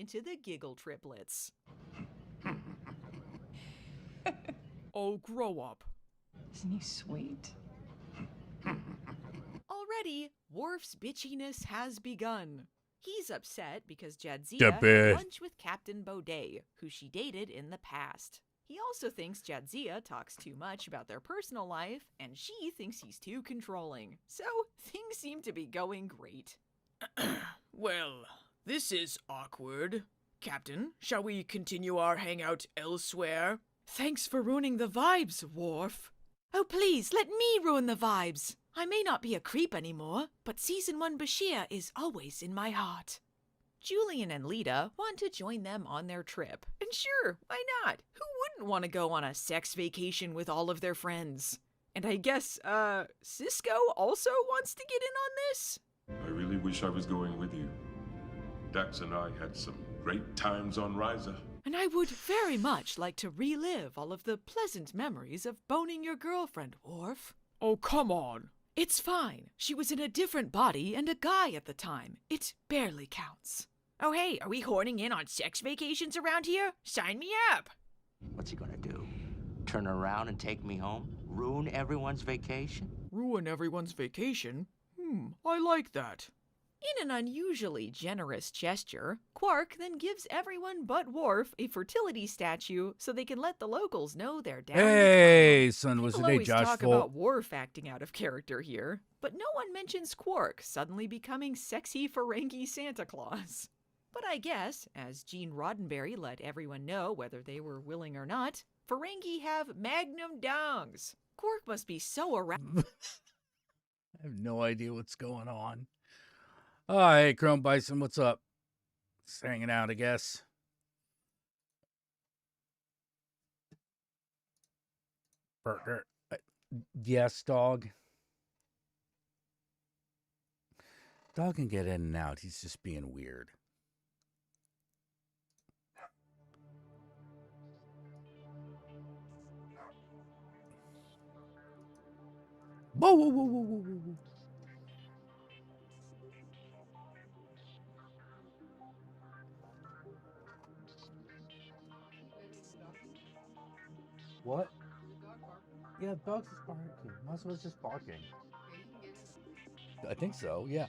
into the giggle triplets. Oh, grow up. Isn't he sweet? Already, Worf's bitchiness has begun. He's upset because The Jadzia had bitch. lunch with Captain Baudet, who she dated in the past. He also thinks Jadzia talks too much about their personal life, and she thinks he's too controlling. So, things seem to be going great. Well, this is awkward. Captain, shall we continue our hangout elsewhere? Thanks for ruining the vibes, Worf. Oh, please, let me ruin the vibes. I may not be a creep anymore, but Season 1 Bashir is always in my heart. Julian and Lita want to join them on their trip. And sure, why not? Who wouldn't want to go on a sex vacation with all of their friends? And I guess, Cisco also wants to get in on this? I really wish I was going with you. Dax and I had some great times on Ryza. And I would very much like to relive all of the pleasant memories of boning your girlfriend, Worf. Oh, come on. It's fine. She was in a different body and a guy at the time. It barely counts. Oh, hey, are we horning in on sex vacations around here? Sign me up. What's he gonna do? Turn around and take me home? Ruin everyone's vacation? Ruin everyone's vacation? I like that. In an unusually generous gesture, Quark then gives everyone but Worf a fertility statue so they can let the locals know they're down. Hey, son, was People it day always Josh talk Folk? about Worf acting out of character here, but no one mentions Quark suddenly becoming sexy Ferengi Santa Claus. But I guess, as Gene Roddenberry let everyone know whether they were willing or not, Ferengi have magnum dongs. Quark must be so aroused. I have no idea what's going on. Oh, hey, Chrome Bison, what's up? Just hanging out, I guess. Burger. Yes, dog. Dog can get in and out. He's just being weird. Whoa, whoa, whoa, whoa, whoa, whoa, whoa. What? Yeah, dog's just barking. Muscle's just barking. I think so, yeah.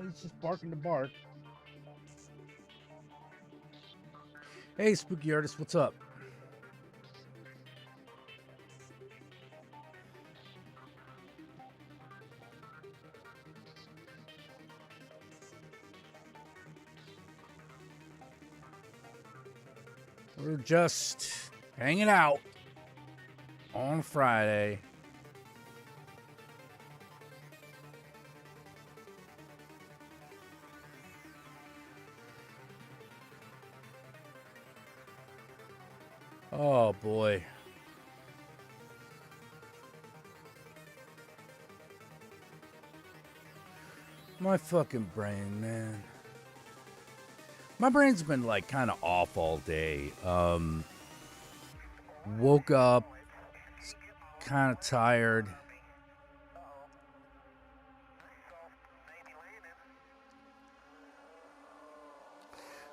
He's just barking to bark. Hey, Spooky Artist, what's up? We're just hanging out on Friday. Oh boy. My fucking brain, man. My brain's been like kind of off all day. Woke up, kind of tired.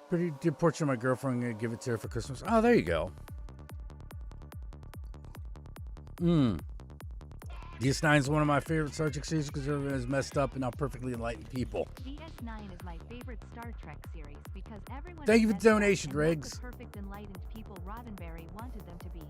Pretty good portrait of my girlfriend. I'm gonna give it to her for Christmas. Oh, there you go. DS9 is one of my favorite Star Trek series because everyone is messed up and not perfectly enlightened people. DS9 is my favorite Star Trek series because everyone. Thank is you for the messed up donation, and not Riggs. the perfect enlightened people Roddenberry wanted them to be.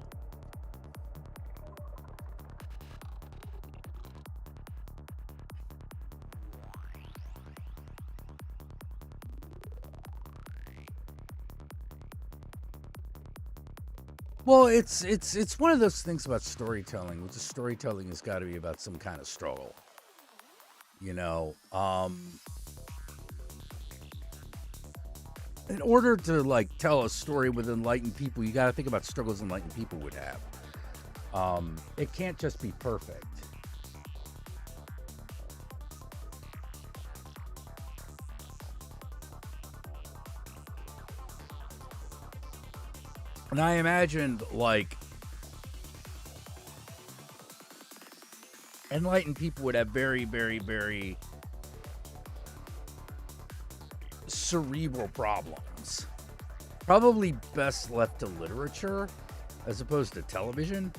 Well, it's one of those things about storytelling, which is storytelling has got to be about some kind of struggle. You know, in order to like tell a story with enlightened people, you got to think about struggles enlightened people would have. It can't just be perfect. And I imagined, like, enlightened people would have very, very, very cerebral problems. Probably best left to literature as opposed to television.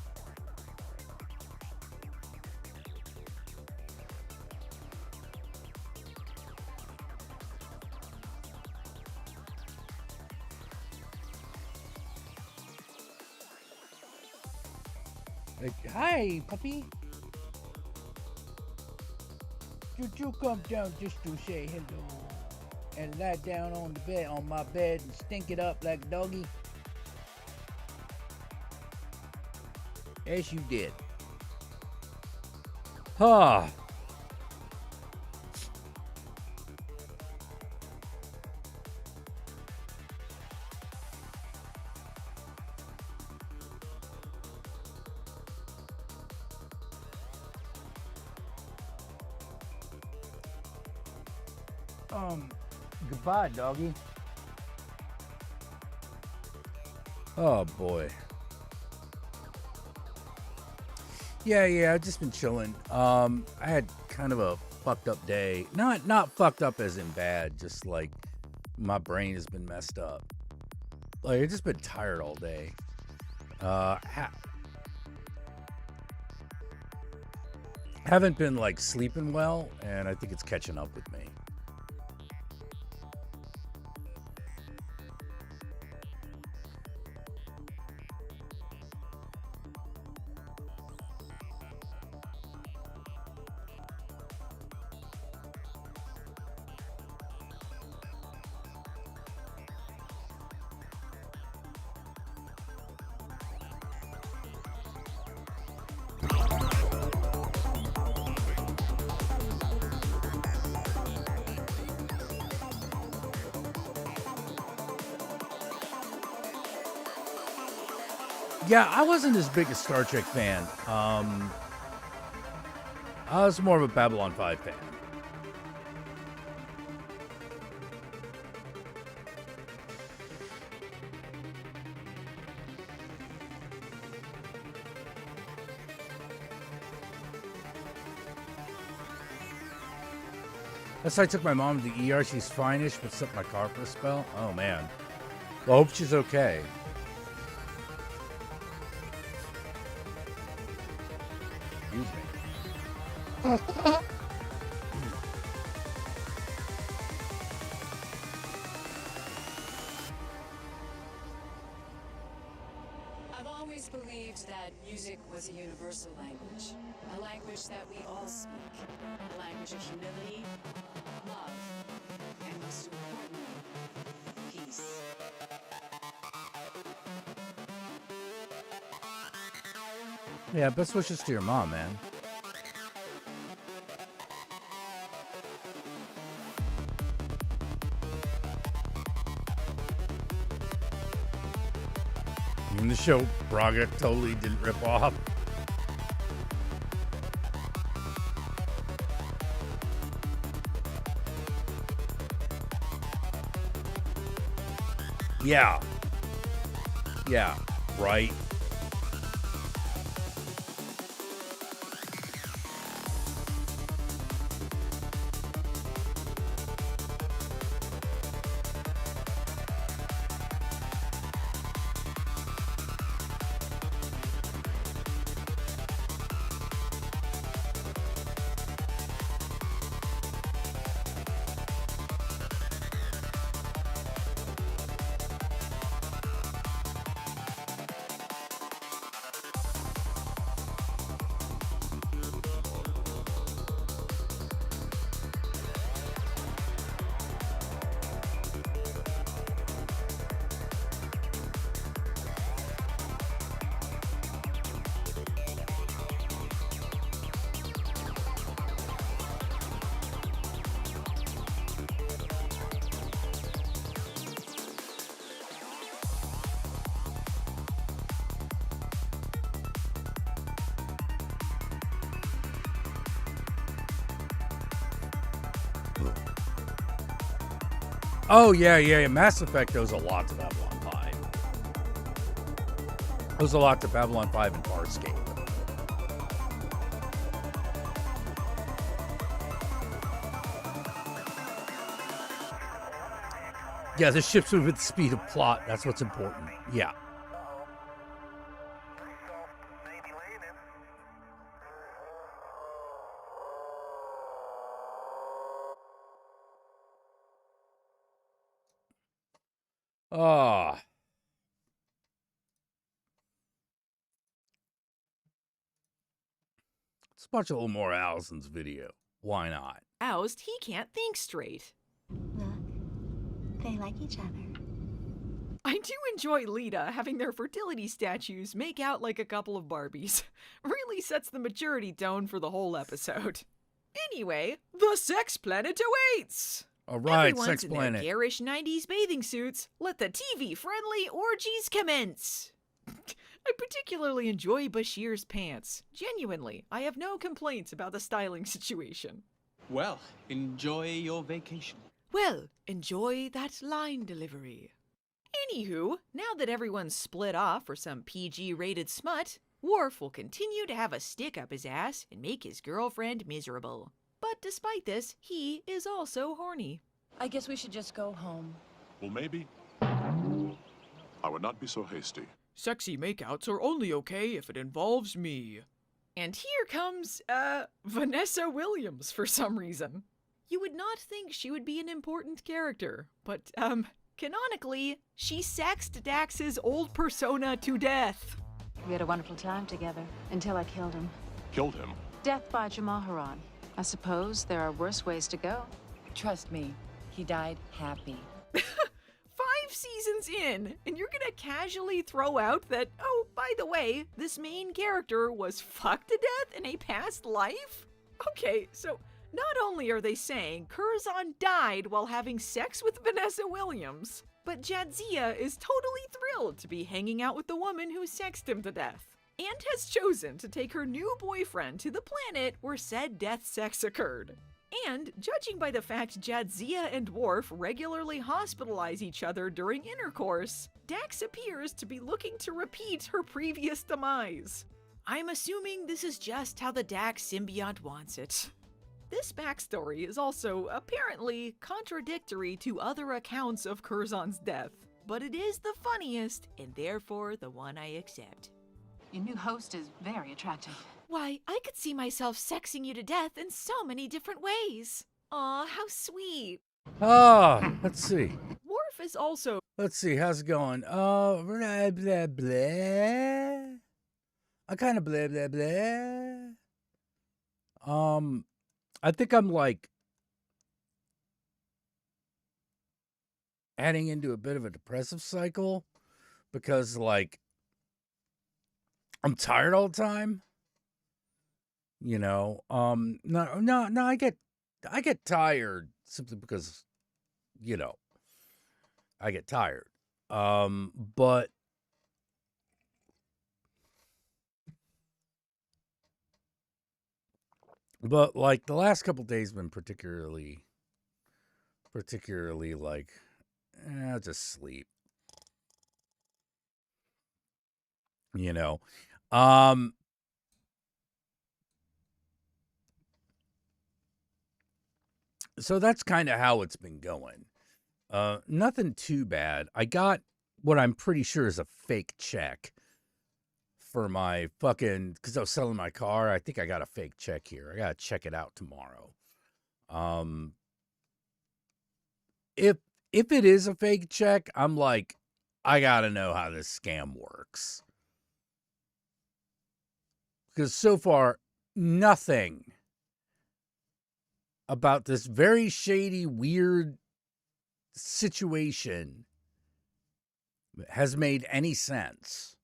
Like, hi, puppy. Did you come down just to say hello and lie down on the bed, on my bed, and stink it up like a doggy? As you did. Huh. Goodbye, doggy. Oh, boy. Yeah, I've just been chilling. I had kind of a fucked up day. Not fucked up as in bad, just like my brain has been messed up. Like, I've just been tired all day. Haven't been, like, sleeping well, and I think it's catching up with me. Yeah, I wasn't as big a Star Trek fan. I was more of a Babylon 5 fan. That's why I took my mom to the ER. She's fine-ish, but set my car for a spell. Oh, man. Well, I hope she's okay. Excuse me. I've always believed that music was a universal language, a language that we all speak, a language of humility, love, and most importantly, peace. Yeah, best wishes to your mom, man. In the show, Braga totally didn't rip off. Yeah. Yeah, right. Oh, yeah. Mass Effect owes a lot to Babylon 5. Owes a lot to Babylon 5 and Farscape. Yeah, the ship's moving at the speed of plot. That's what's important. Yeah. Ah. Let's watch a little more Allison's video. Why not? Oust, he can't think straight. Look, they like each other. I do enjoy Lita having their fertility statues make out like a couple of Barbies. Really sets the maturity tone for the whole episode. Anyway, the sex planet awaits! All right, Everyone's Sex in Planet. their garish 90s bathing suits. Let the TV-friendly orgies commence! I particularly enjoy Bashir's pants. Genuinely, I have no complaints about the styling situation. Well, enjoy your vacation. Well, enjoy that line delivery. Anywho, now that everyone's split off for some PG-rated smut, Worf will continue to have a stick up his ass and make his girlfriend miserable. But despite this, he is also horny. I guess we should just go home. Well, maybe. I would not be so hasty. Sexy makeouts are only okay if it involves me. And here comes, Vanessa Williams for some reason. You would not think she would be an important character, but, canonically, she sexed Dax's old persona to death. We had a wonderful time together until I killed him. Killed him? Death by Jamaharan. I suppose there are worse ways to go. Trust me, he died happy. 5 seasons in, and you're gonna casually throw out that, oh, by the way, this main character was fucked to death in a past life? Okay, so not only are they saying Curzon died while having sex with Vanessa Williams, but Jadzia is totally thrilled to be hanging out with the woman who sexed him to death, and has chosen to take her new boyfriend to the planet where said death sex occurred. And, judging by the fact Jadzia and Worf regularly hospitalize each other during intercourse, Dax appears to be looking to repeat her previous demise. I'm assuming this is just how the Dax symbiont wants it. This backstory is also apparently contradictory to other accounts of Curzon's death, but it is the funniest and therefore the one I accept. Your new host is very attractive. Why, I could see myself sexing you to death in so many different ways. Aw, how sweet. Ah, let's see. Worf is also... Let's see, how's it going? Blah, blah, blah. I kind of blah, blah, blah. I think I'm, like, heading into a bit of a depressive cycle because, like, I'm tired all the time. You know, no, I get tired simply because, you know, I get tired. But like the last couple days have been particularly like, just sleep. You know, so that's kind of how it's been going. Nothing too bad. I got what I'm pretty sure is a fake check for my fucking, because I was selling my car. I think I got a fake check here. I got to check it out tomorrow. If it is a fake check, I'm like, I got to know how this scam works. Because so far, nothing about this very shady, weird situation has made any sense.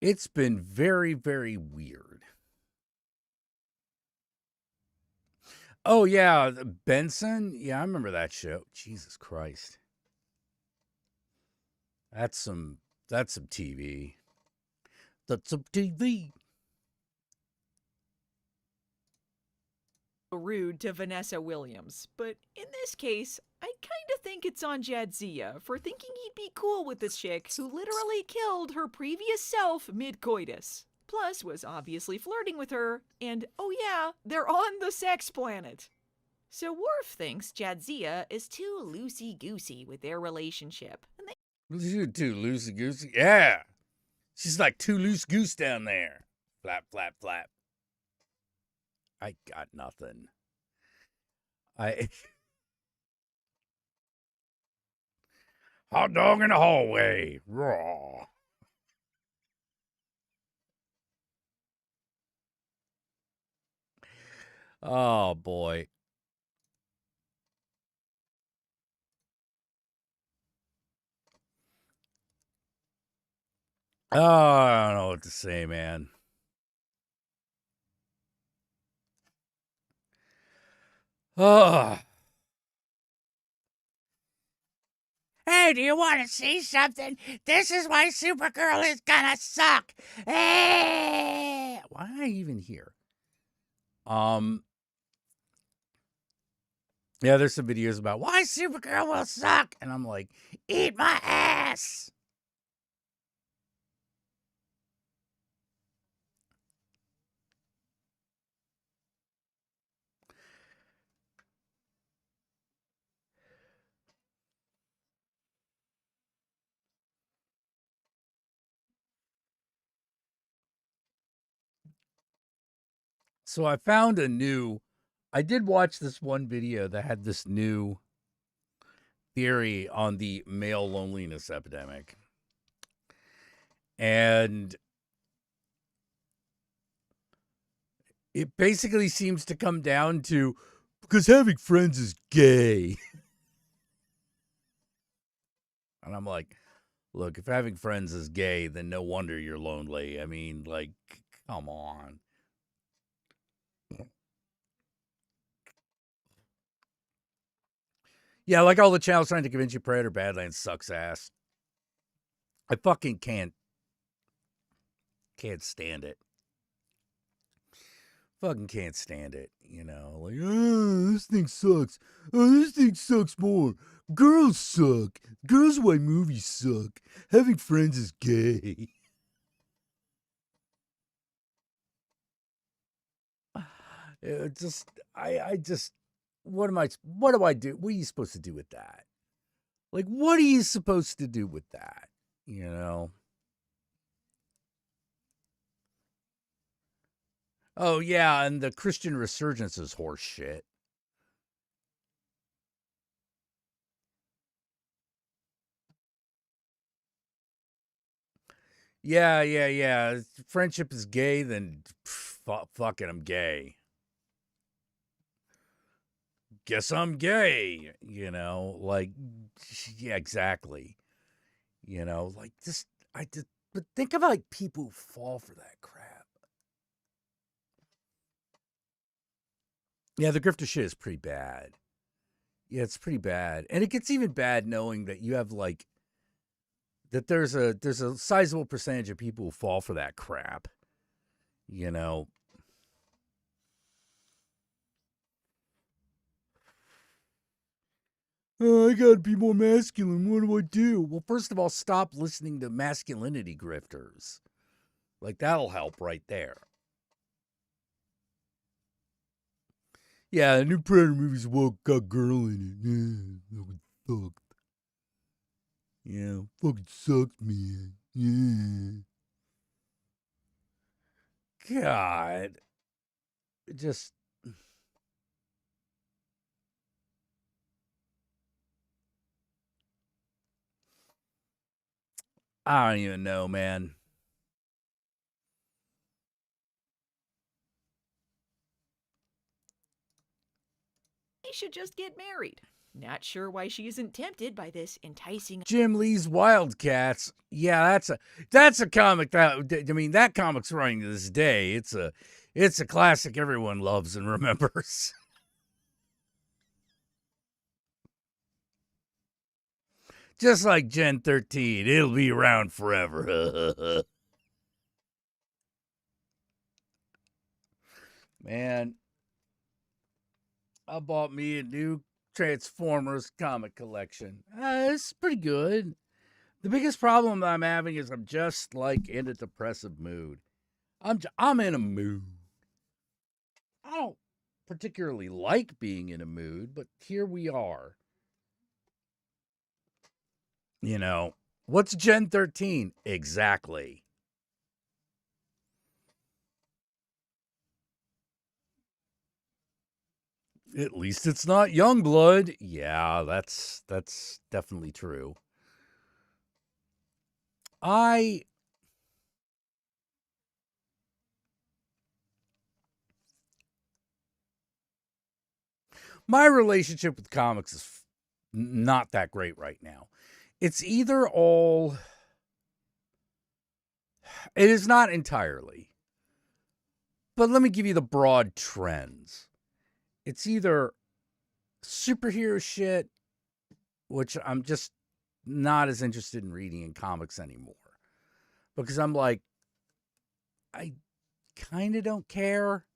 It's been very, very weird. Oh, yeah, Benson? Yeah, I remember that show. Jesus Christ. That's some TV. That's some TV. rude to Vanessa Williams, but in this case, I kinda think it's on Jadzia for thinking he'd be cool with this chick who literally killed her previous self mid-coitus. Plus was obviously flirting with her, and oh yeah, they're on the sex planet. So Worf thinks Jadzia is too loosey-goosey with their relationship, and they Too loosey-goosey? Yeah. She's like too loose goose down there. Flap, flap, flap. I got nothing. Hot dog in the hallway. Raw. Oh, boy. Oh, I don't know what to say, man. Oh. Hey, do you want to see something? This is why Supergirl is gonna suck. Hey! Why am I even here? Yeah, there's some videos about why Supergirl will suck. And I'm like, eat my ass. So I found I did watch this one video that had this new theory on the male loneliness epidemic. And it basically seems to come down to because having friends is gay. And I'm like, look, if having friends is gay, then no wonder you're lonely. I mean, like, come on. Yeah, like all the channels trying to convince you Predator Badlands sucks ass. I fucking can't stand it. Fucking can't stand it, you know. Like, oh, this thing sucks. Oh, this thing sucks more. Girls suck. Girls why movies suck. Having friends is gay. It just, I just, what do I do? What are you supposed to do with that? Like, what are you supposed to do with that? You know? Oh, yeah, and the Christian resurgence is horse shit. Yeah. Friendship is gay, then fuck it, I'm gay. Guess I'm gay, you know? Like, yeah, exactly. You know, like, but think of like people who fall for that crap. Yeah, the grifter shit is pretty bad. Yeah, it's pretty bad. And it gets even bad knowing that you have like that there's a sizable percentage of people who fall for that crap. You know. Oh, I gotta be more masculine. What do I do? Well, first of all, stop listening to masculinity grifters. Like, that'll help right there. Yeah, the new Predator movie's got girl in it. Yeah, fucking sucked. Yeah, fucking sucked, man. Yeah. God. Just. I don't even know, man. they should just get married. Not sure why she isn't tempted by this enticing Jim Lee's Wildcats. Yeah, that's a comic that, I mean, that comic's running to this day. It's a classic everyone loves and remembers. Just like Gen 13, it'll be around forever. Man. I bought me a new Transformers comic collection. It's pretty good. The biggest problem I'm having is I'm just like in a depressive mood. I'm in a mood. I don't particularly like being in a mood, but here we are. You know, what's Gen 13? Exactly. At least it's not Youngblood. Yeah, that's definitely true. My relationship with comics is not that great right now. It's either all it is not entirely. But let me give you the broad trends. It's either superhero shit, which I'm just not as interested in reading in comics anymore. Because I'm like, I kind of don't care.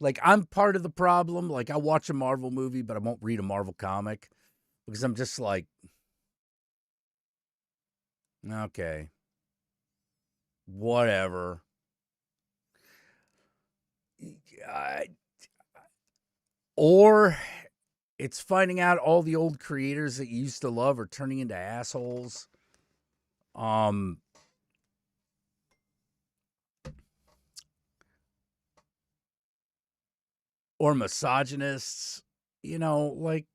Like, I'm part of the problem. Like, I watch a Marvel movie, but I won't read a Marvel comic. Because I'm just like, okay. Whatever. Or it's finding out all the old creators that you used to love are turning into assholes. Or misogynists. You know, like,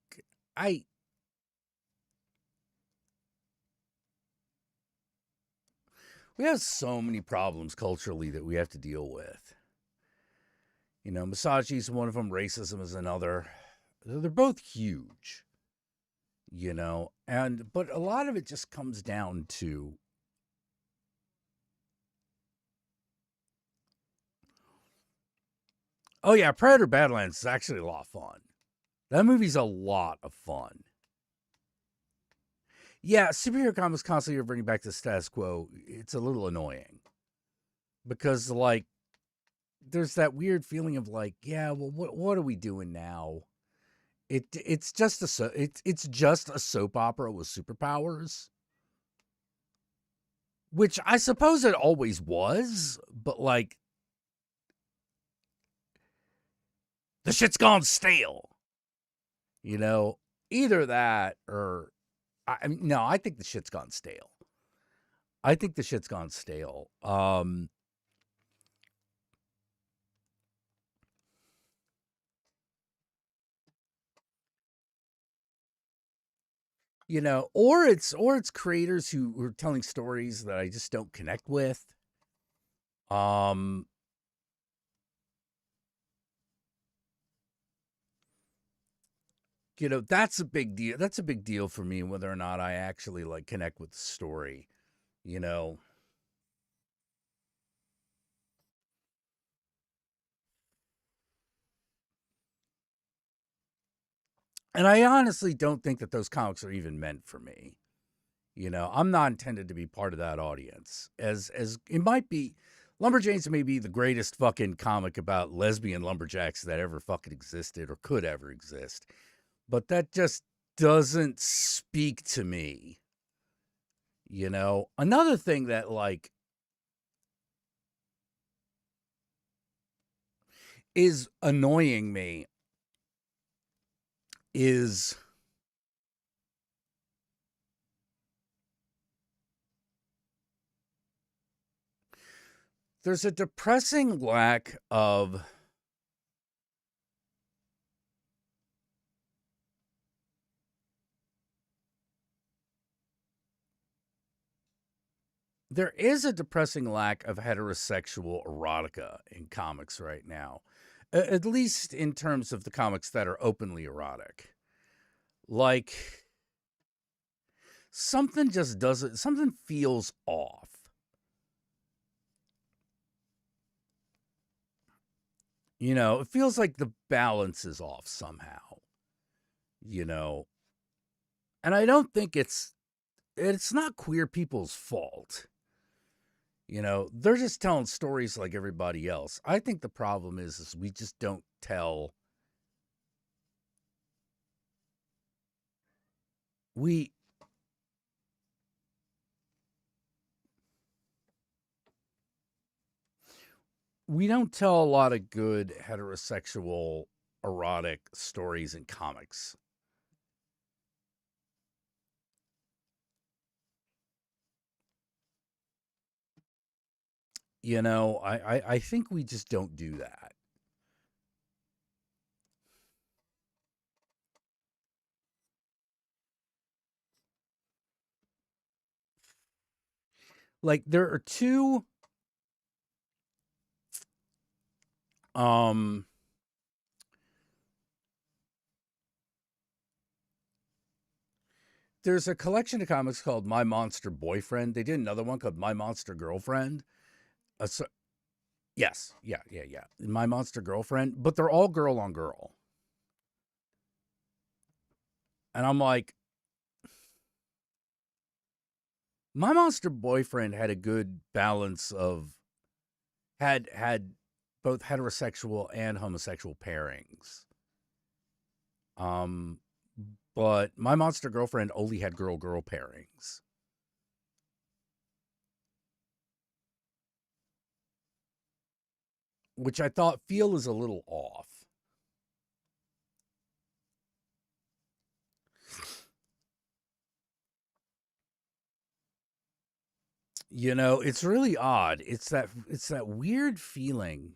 we have so many problems culturally that we have to deal with. You know, misogyny is one of them, racism is another. They're both huge, you know, but a lot of it just comes down to oh yeah, Predator Badlands is actually a lot of fun. That movie's a lot of fun. Yeah, superhero comics constantly reverting back to the status quo. It's a little annoying because, like, there's that weird feeling of like, yeah, well, what are we doing now? It's just a soap opera with superpowers, which I suppose it always was, but like the shit's gone stale. You know, either that or I mean, no, I think the shit's gone stale. I think the shit's gone stale. You know, or it's creators who are telling stories that I just don't connect with. You know, that's a big deal. That's a big deal for me, whether or not I actually like connect with the story. You know, and I honestly don't think that those comics are even meant for me. You know, I'm not intended to be part of that audience. As it might be, Lumberjanes may be the greatest fucking comic about lesbian lumberjacks that ever fucking existed or could ever exist. But that just doesn't speak to me. You know, another thing that like is annoying me is there's a depressing lack of there is a depressing lack of heterosexual erotica in comics right now, at least in terms of the comics that are openly erotic. Like, something just doesn't, something feels off. You know, it feels like the balance is off somehow, you know. And I don't think it's not queer people's fault. You know, they're just telling stories like everybody else. I think the problem is we just don't tell. We don't tell a lot of good heterosexual erotic stories in comics. You know, I think we just don't do that. Like there are two there's a collection of comics called My Monster Boyfriend. They did another one called My Monster Girlfriend. Yes, yeah. My Monster Girlfriend, but they're all girl on girl. And I'm like, My Monster Boyfriend had a good balance of had both heterosexual and homosexual pairings. But My Monster Girlfriend only had girl pairings. Which I thought is a little off. You know, it's really odd. It's that weird feeling.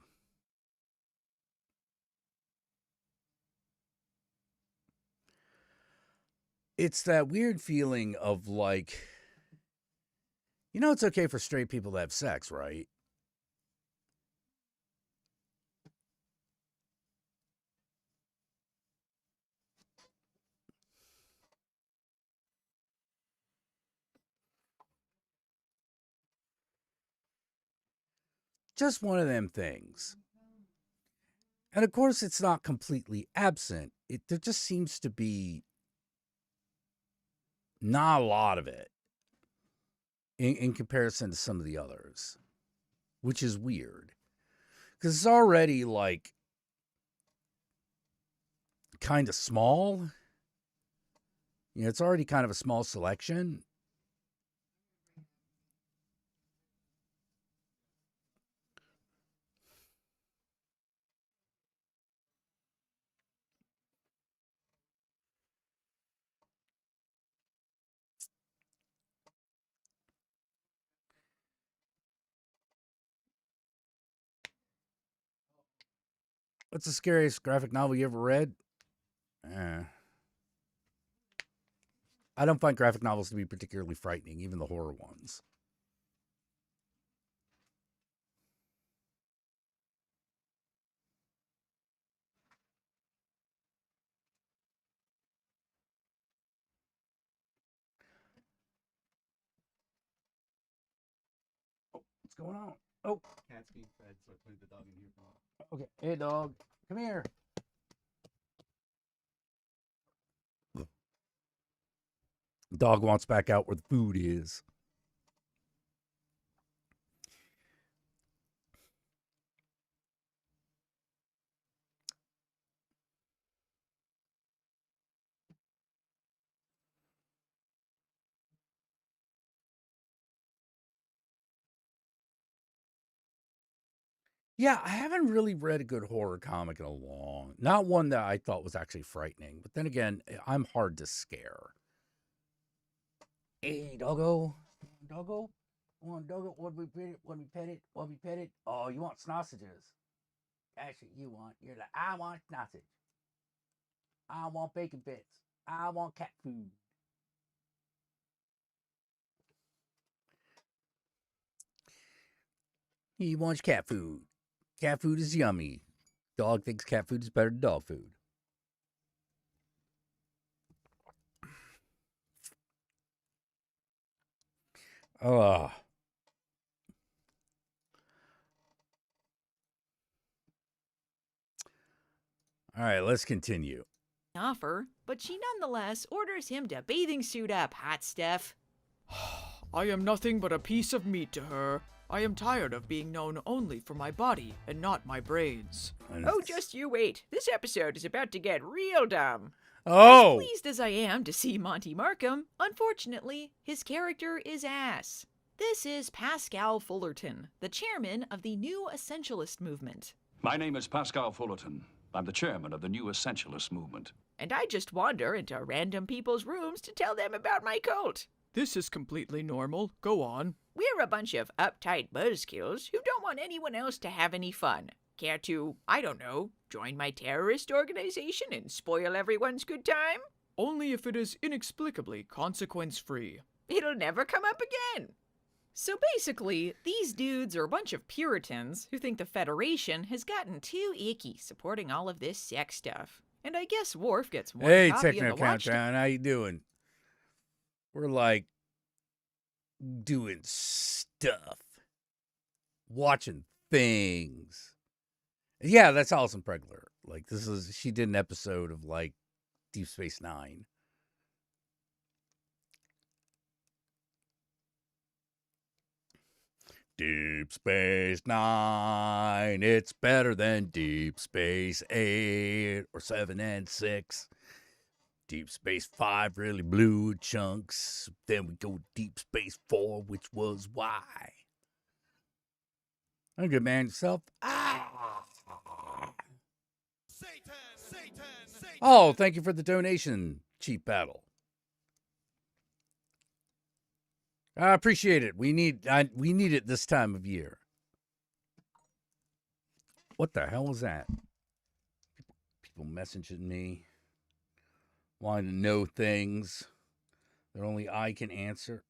It's that weird feeling of like, you know, it's okay for straight people to have sex, right? Just one of them things. And of course, it's not completely absent. There just seems to be not a lot of it in comparison to some of the others, which is weird. Because it's already like kind of small. You know, it's already kind of a small selection. What's the scariest graphic novel you ever read? I don't find graphic novels to be particularly frightening, even the horror ones. Oh, what's going on? Oh, cat's being fed, so I put the dog in here. Okay, hey dog, come here. Dog wants back out where the food is. Yeah, I haven't really read a good horror comic in a long, not one that I thought was actually frightening. But then again, I'm hard to scare. Hey, doggo, doggo, want doggo? Want me pet it? Want me pet it? Want me pet it? Oh, you want sausages? That's what you want. You're like, I want sausage. I want bacon bits. I want cat food. He wants cat food. Cat food is yummy. Dog thinks cat food is better than dog food. All right, let's continue. Offer, but she nonetheless orders him to bathing suit up, hot stuff. I am nothing but a piece of meat to her. I am tired of being known only for my body and not my brains. Oh, just you wait. This episode is about to get real dumb. Oh! As pleased as I am to see Monty Markham, unfortunately, his character is ass. This is Pascal Fullerton, the chairman of the New Essentialist Movement. My name is Pascal Fullerton. I'm the chairman of the New Essentialist Movement. And I just wander into random people's rooms to tell them about my cult. This is completely normal. Go on. We're a bunch of uptight buzzkills who don't want anyone else to have any fun. Care to, I don't know, join my terrorist organization and spoil everyone's good time? Only if it is inexplicably consequence-free. It'll never come up again. So basically, these dudes are a bunch of Puritans who think the Federation has gotten too icky supporting all of this sex stuff. And I guess Worf gets one Hey, copy of Techno the watch. Countdown, how you doing? We're like doing stuff, watching things. Yeah, that's Alison Pregler. Like she did an episode of like Deep Space Nine. Deep Space Nine, it's better than Deep Space 8 or 7 and 6. Deep Space 5 really blew chunks. Then we go Deep Space 4, which was why. I'm good, man. Yourself? Oh, thank you for the donation, Cheap Battle. I appreciate it. We need it this time of year. What the hell was that? People messaging me, wanting to know things that only I can answer.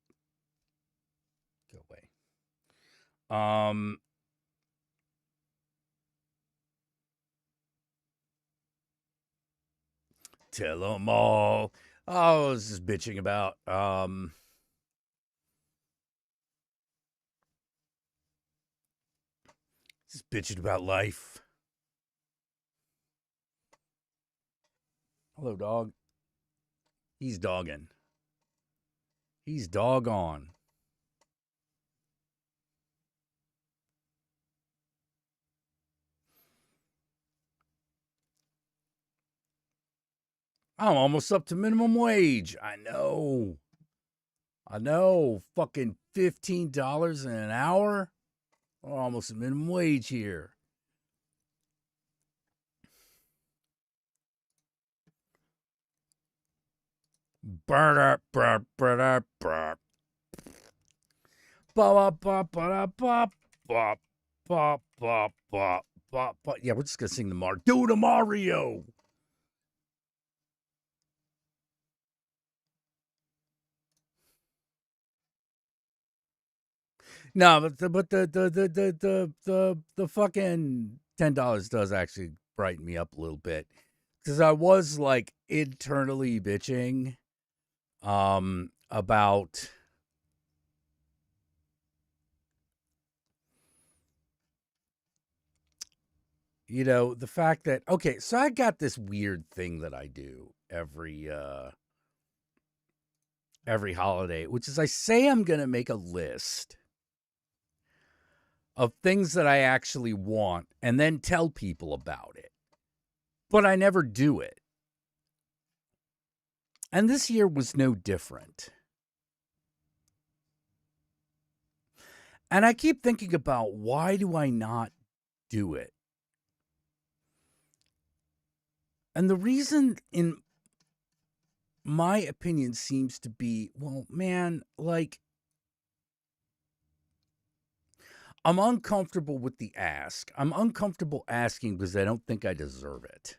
Go away. Tell them all. Oh, I was just bitching about just bitching about life. Hello, dog. He's dogging. He's doggone. I'm almost up to minimum wage. I know. Fucking $15 an hour. We're almost at minimum wage here. Yeah, we're just gonna sing the Mario. Do the Mario. No, but the fucking $10 does actually brighten me up a little bit, because I was like internally bitching about the fact that, okay, so I got this weird thing that I do every holiday, which is I say I'm gonna make a list of things that I actually want and then tell people about it. But I never do it. And this year was no different. And I keep thinking about, why do I not do it? And the reason, in my opinion, seems to be, well, man, like, I'm uncomfortable with the ask. I'm uncomfortable asking because I don't think I deserve it.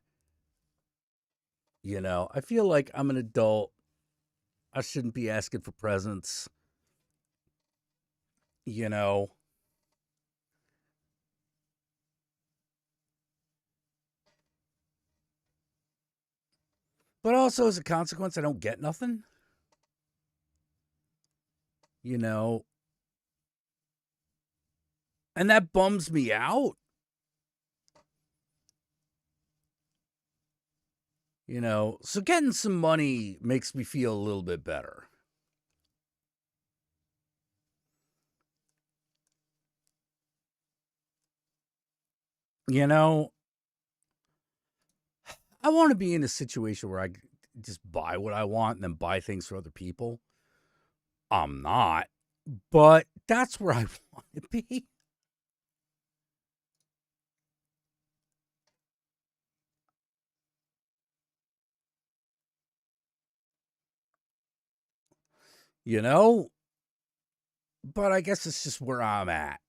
I feel like I'm an adult. I shouldn't be asking for presents. But also, as a consequence, I don't get nothing. And that bums me out. So getting some money makes me feel a little bit better. You know, I want to be in a situation where I just buy what I want and then buy things for other people. I'm not, but that's where I want to be. You know, but I guess it's just where I'm at.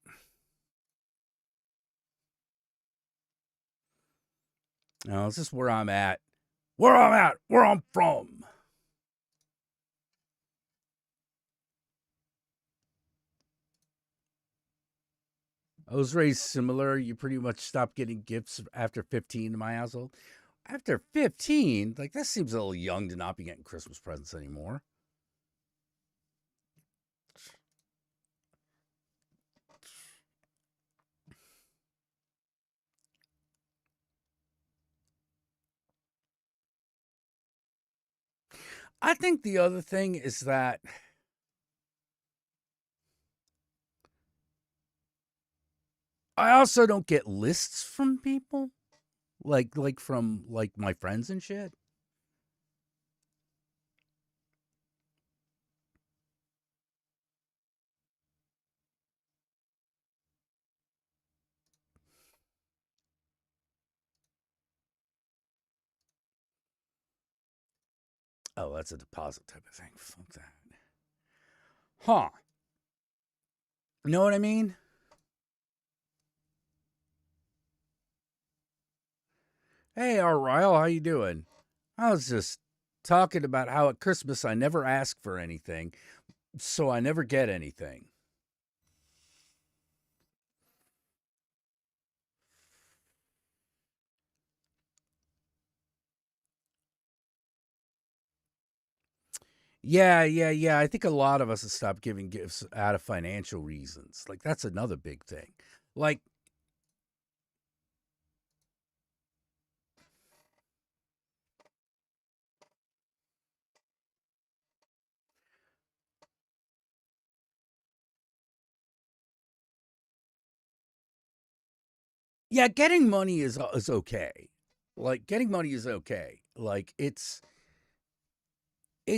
It's just where I'm at. Where I'm at, where I'm from. I was raised similar. You pretty much stopped getting gifts after 15 in my household. After 15, like that seems a little young to not be getting Christmas presents anymore. I think the other thing is that I also don't get lists from people, like from like my friends and shit. Oh, that's a deposit type of thing. Fuck that. Huh. You know what I mean? Hey, Ryle, how you doing? I was just talking about how at Christmas I never ask for anything, so I never get anything. Yeah. I think a lot of us have stopped giving gifts out of financial reasons. Like, that's another big thing. Like, yeah, getting money is okay. Like, getting money is okay. Like, it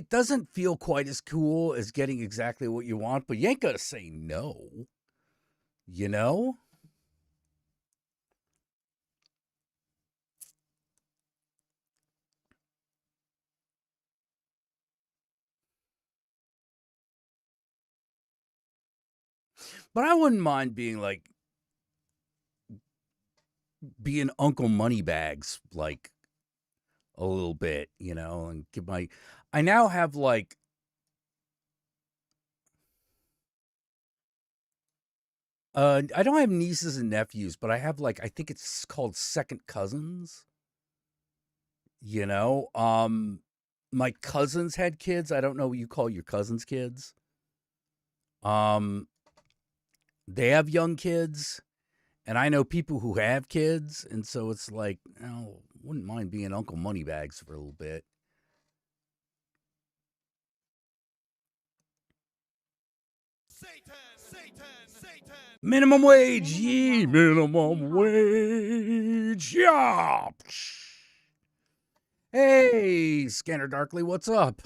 doesn't feel quite as cool as getting exactly what you want, but you ain't gonna say no, you know? But I wouldn't mind being Uncle Moneybags, like a little bit, and give my. I now have like. I don't have nieces and nephews, but I have like I think it's called second cousins. My cousins had kids. I don't know what you call your cousins' kids. Um, they have young kids. And I know people who have kids, and so it's like, wouldn't mind being Uncle Moneybags for a little bit. Minimum wage, yeah, minimum wage, yeah. Hey, Scanner Darkly, what's up?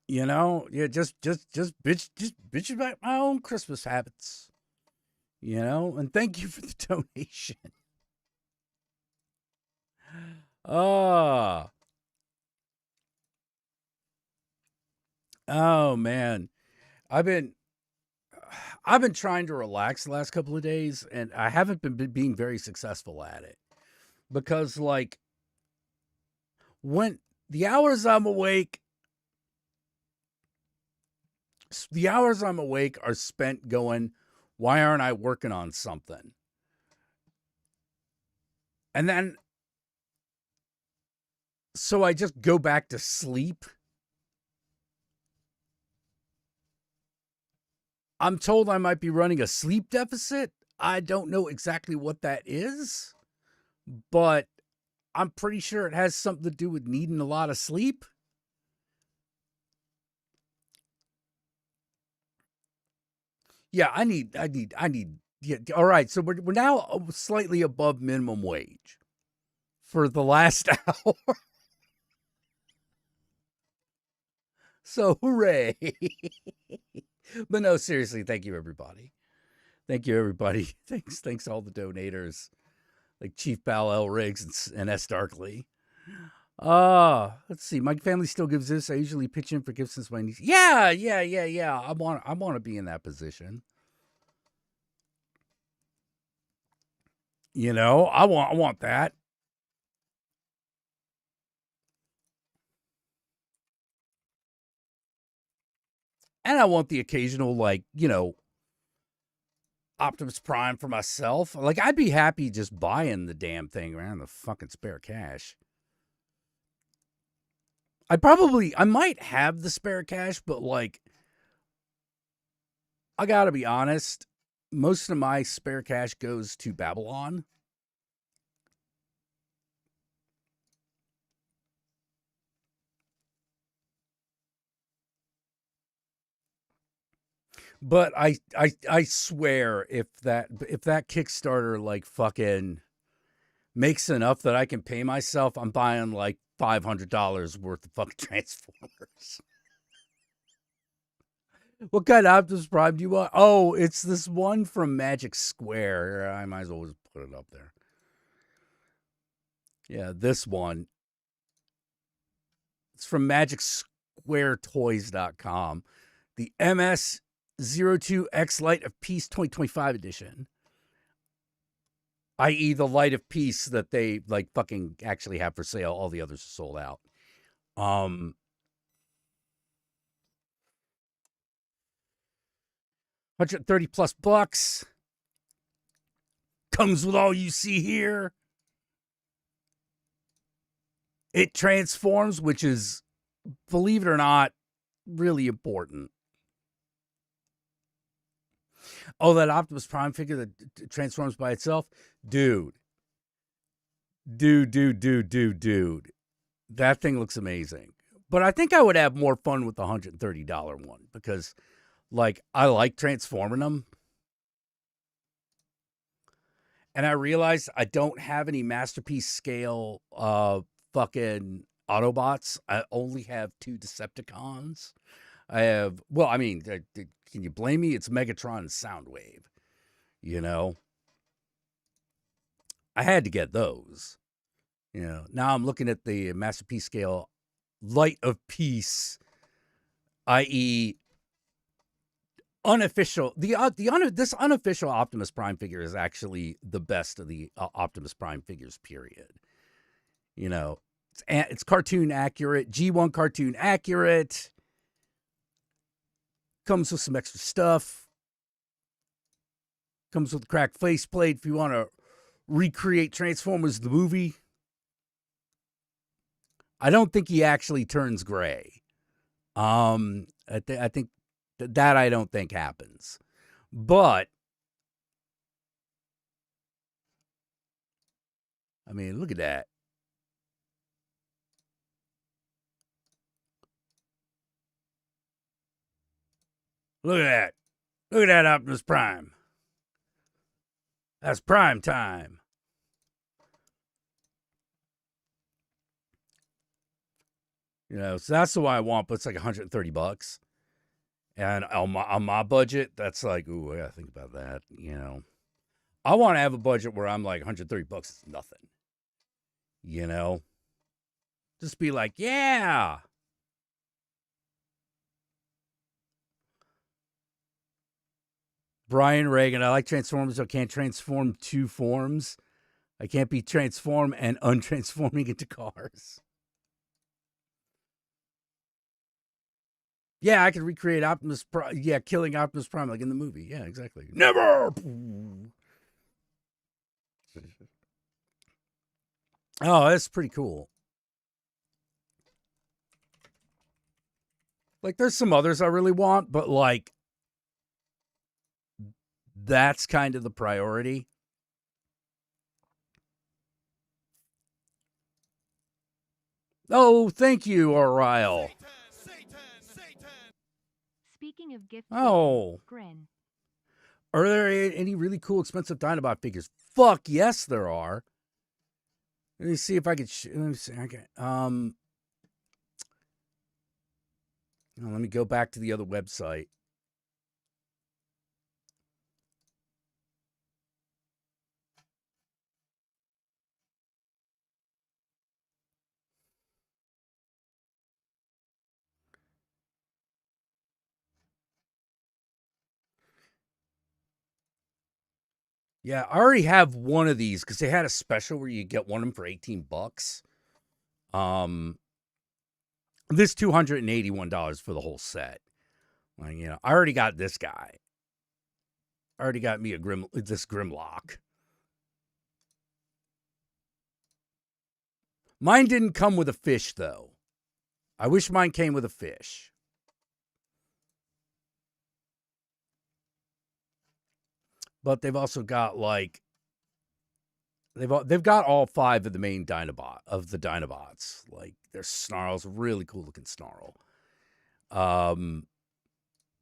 Yeah, just bitch about my own Christmas habits. And thank you for the donation. Ah. Oh man. I've been trying to relax the last couple of days, and I haven't been being very successful at it because, like, when the hours I'm awake, are spent going, why aren't I working on something? And then, so I just go back to sleep. I'm told I might be running a sleep deficit. I don't know exactly what that is, but I'm pretty sure it has something to do with needing a lot of sleep. Yeah, I need. Yeah, all right, so we're now slightly above minimum wage for the last hour. So hooray! But no, seriously, thank you everybody. Thank you everybody. Thanks all the donators like Chief Bal L. Riggs and S. Darkley. Let's see. My family still gives this. I usually pitch in for gifts since my niece. Yeah. I want to be in that position. You know, I want that. And I want the occasional, like, you know, Optimus Prime for myself. Like, I'd be happy just buying the damn thing around the fucking spare cash. I might have the spare cash, but like, I gotta be honest, most of my spare cash goes to Babylon. But I swear if that Kickstarter like fucking makes enough that I can pay myself, I'm buying like $500 worth of fucking Transformers. What kind of Optimus Prime do you want? Oh, it's this one from Magic Square. I might as well just put it up there. Yeah, this one. It's from MagicSquareToys.com. The MS-02X Light of Peace 2025 edition. I.e. the Light of Peace that they like fucking actually have for sale. All the others are sold out. 130 plus bucks. Comes with all you see here. It transforms, which is, believe it or not, really important. Oh, that Optimus Prime figure that transforms by itself? Dude. That thing looks amazing. But I think I would have more fun with the $130 one because, like, I like transforming them. And I realized I don't have any Masterpiece scale fucking Autobots. I only have 2 Decepticons. I have, well, I mean, can you blame me? It's Megatron and Soundwave. You know? I had to get those. You know, now I'm looking at the Masterpiece scale Light of Peace, i.e., unofficial. This unofficial Optimus Prime figure is actually the best of the Optimus Prime figures. Period. You know, it's cartoon accurate, G1 cartoon accurate. Comes with some extra stuff. Comes with a cracked faceplate if you want to recreate Transformers the movie. I don't think he actually turns gray. I think that I don't think happens. But I mean, look at that. Look at that. Look at that Optimus Prime. That's prime time. You know, so that's the one I want, but it's like $130. And on my budget, that's like, ooh, I gotta think about that. You know, I want to have a budget where I'm like $130 is nothing. You know, just be like, yeah. Brian Reagan, I like Transformers. So I can't transform 2 forms. I can't be transformed and untransforming into cars. Yeah, I could recreate Optimus Prime. Yeah, killing Optimus Prime like in the movie. Yeah, exactly. Never! Oh, that's pretty cool. Like, there's some others I really want, but, like, that's kind of the priority. Oh, thank you, Oriel. Speaking of gift Oh. grin. Are there any really cool, expensive Dinobot figures? Fuck yes, there are. Let me see if I could. Let me see. Okay. Let me go back to the other website. Yeah, I already have one of these because they had a special where you get one of them for $18. This $281 for the whole set. Like, I already got this guy. I already got me this Grimlock. Mine didn't come with a fish though. I wish mine came with a fish. But they've also got like they've got all 5 of the main Dinobots. Like their Snarl's a really cool looking Snarl.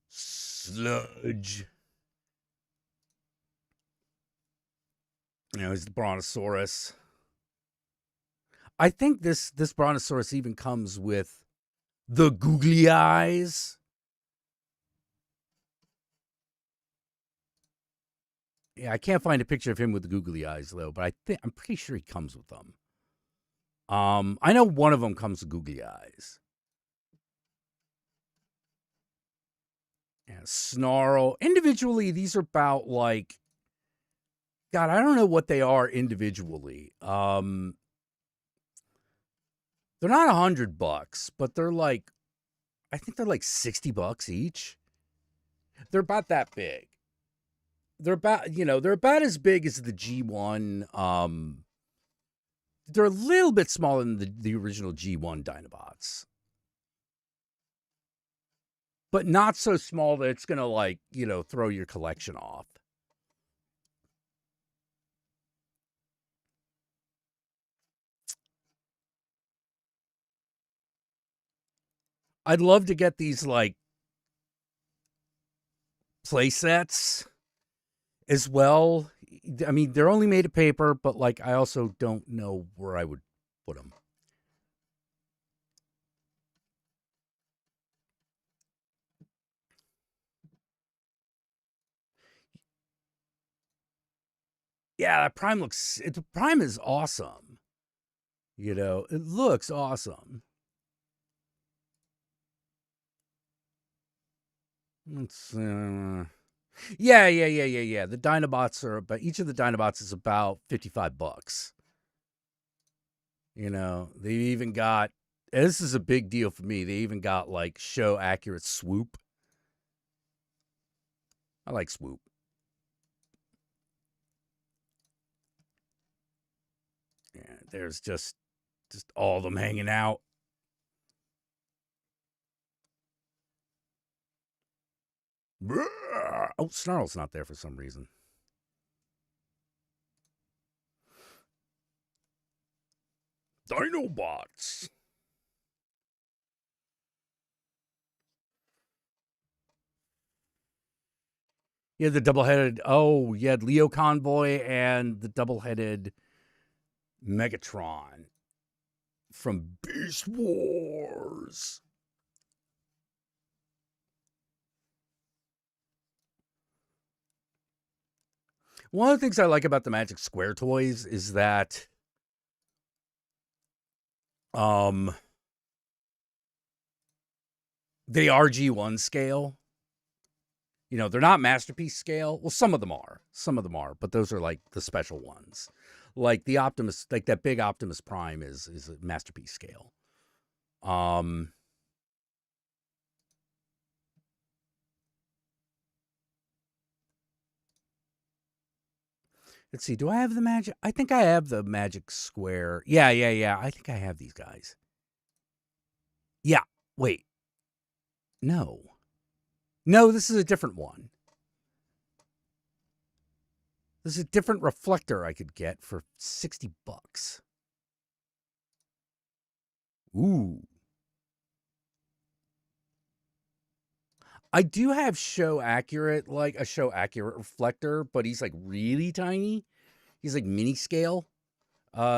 Sludge. He's the Brontosaurus. I think this Brontosaurus even comes with the googly eyes. Yeah, I can't find a picture of him with the googly eyes though, but I'm pretty sure he comes with them. I know one of them comes with googly eyes. Yeah, Snarl. Individually, these are about like, God, I don't know what they are individually. They're not $100, but they're like, I think they're like $60 each. They're about that big. They're about as big as the G1. They're a little bit smaller than the original G1 Dinobots. But not so small that it's going to throw your collection off. I'd love to get these play sets as well. I mean, they're only made of paper, but I also don't know where I would put them. Yeah, that Prime Prime is awesome. It looks awesome. Let's yeah. The Dinobots but each of the Dinobots is about $55. They even got, and this is a big deal for me, they even got show accurate swoop. I like swoop. Yeah, there's just all of them hanging out. Oh, Snarl's not there for some reason. Dinobots. Yeah, the double-headed. Oh, you had Leo Convoy and the double-headed Megatron from Beast Wars. One of the things I like about the Magic Square toys is that they are G1 scale. They're not Masterpiece scale. Well, some of them are. But those are the special ones. Like the Optimus, that big Optimus Prime is a Masterpiece scale. Let's see. Do I have the Magic? I think I have the Magic Square. Yeah. I think I have these guys. Yeah. Wait. No, this is a different one. This is a different reflector I could get for $60. Ooh. I do have show accurate, like a show accurate reflector, but he's like really tiny. He's like mini scale.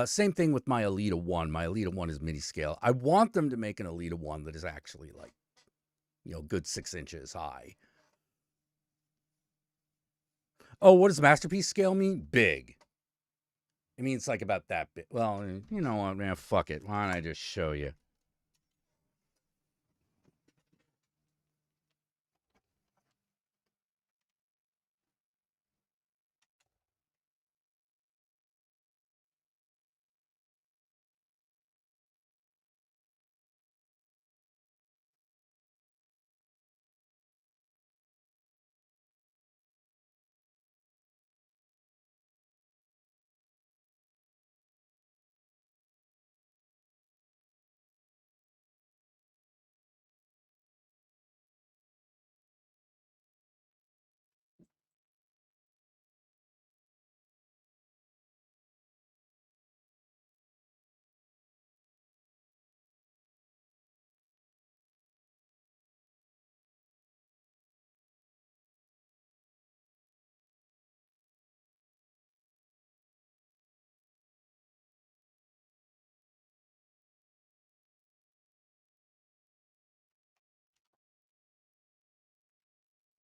Same thing with my Elita 1. My Elita 1 is mini scale. I want them to make an Elita 1 that is actually like, good 6 inches high. Oh, what does masterpiece scale mean? Big. It means like about that big. Well, you know what, man? Fuck it. Why don't I just show you?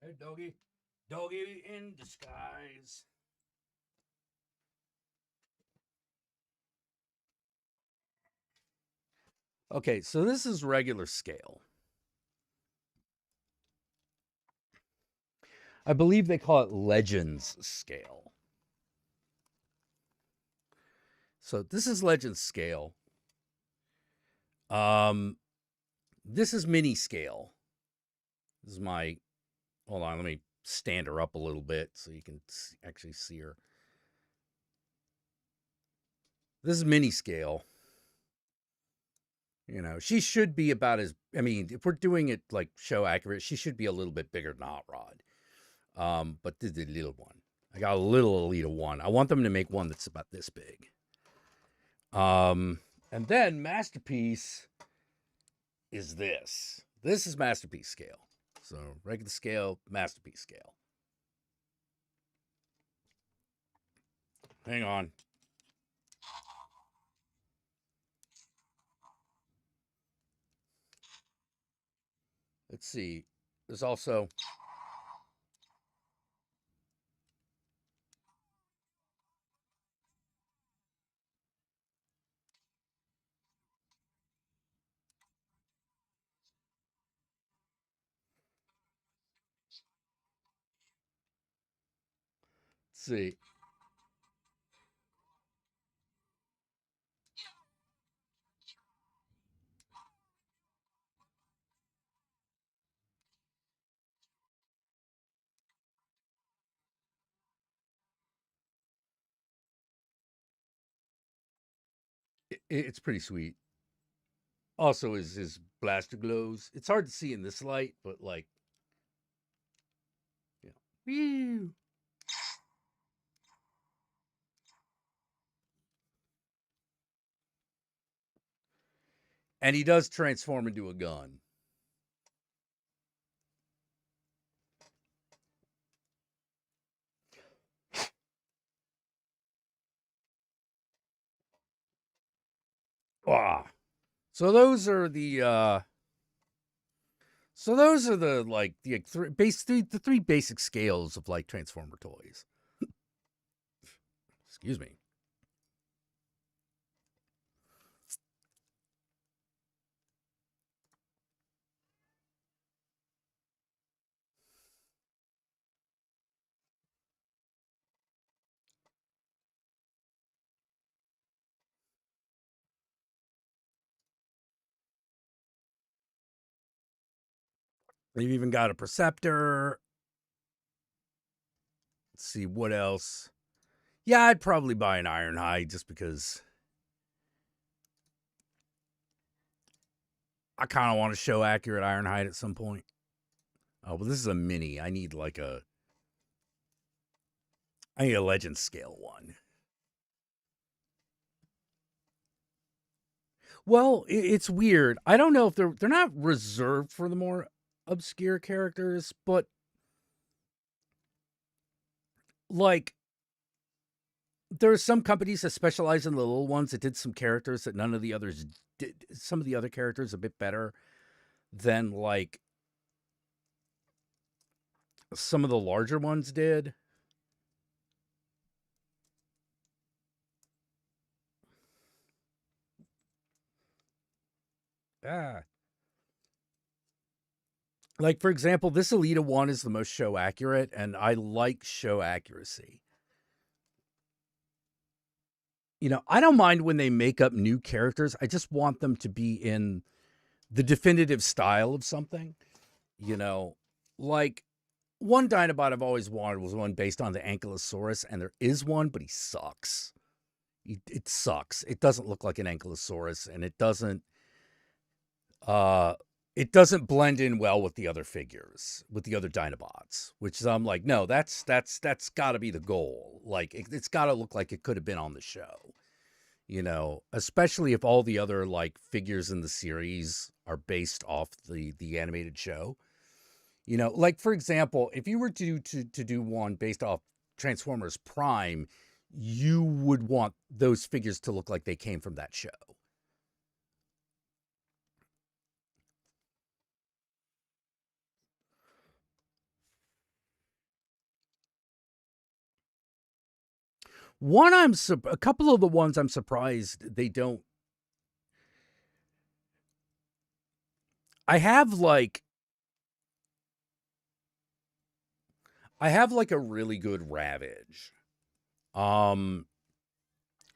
Hey, doggy. Doggy in disguise. Okay, so this is regular scale. I believe they call it Legends scale. So this is Legends scale. This is mini scale. This is my, hold on, let me stand her up a little bit so you can actually see her. This is mini scale. She should be about as, if we're doing it like show accurate, she should be a little bit bigger than Hot Rod. But this is the little one. I got a little Elita 1. I want them to make one that's about this big. And then Masterpiece is this. This is Masterpiece scale. So regular scale, Masterpiece scale. Hang on. Let's see. There's also... Let's see. It's pretty sweet. Also, his blaster glows. It's hard to see in this light, but like, woo. And he does transform into a gun. Ah. So those are the the three basic scales of like Transformer toys. Excuse me. They've even got a Perceptor. Let's see what else. Yeah, I'd probably buy an Ironhide just because I kind of want to show accurate Ironhide at some point. Oh, but this is a mini. I need a Legend scale one. Well, it's weird. I don't know if they're not reserved for the more obscure characters, but like there are some companies that specialize in the little ones that did some characters that none of the others did. Some of the other characters a bit better than like some of the larger ones did. Ah. Like, for example, this Alita one is the most show accurate, and I like show accuracy. You know, I don't mind when they make up new characters. I just want them to be in the definitive style of something. You know, like one Dinobot I've always wanted was one based on the Ankylosaurus, and there is one, but he sucks. It sucks. It doesn't look like an Ankylosaurus, and it doesn't blend in well with the other figures, with the other Dinobots, which I'm like, no, that's got to be the goal. Like, it's got to look like it could have been on the show, you know, especially if all the other like figures in the series are based off the animated show. You know, like for example, if you were to do one based off Transformers Prime, you would want those figures to look like they came from that show. A couple of the ones I'm surprised they don't. I have like a really good Ravage,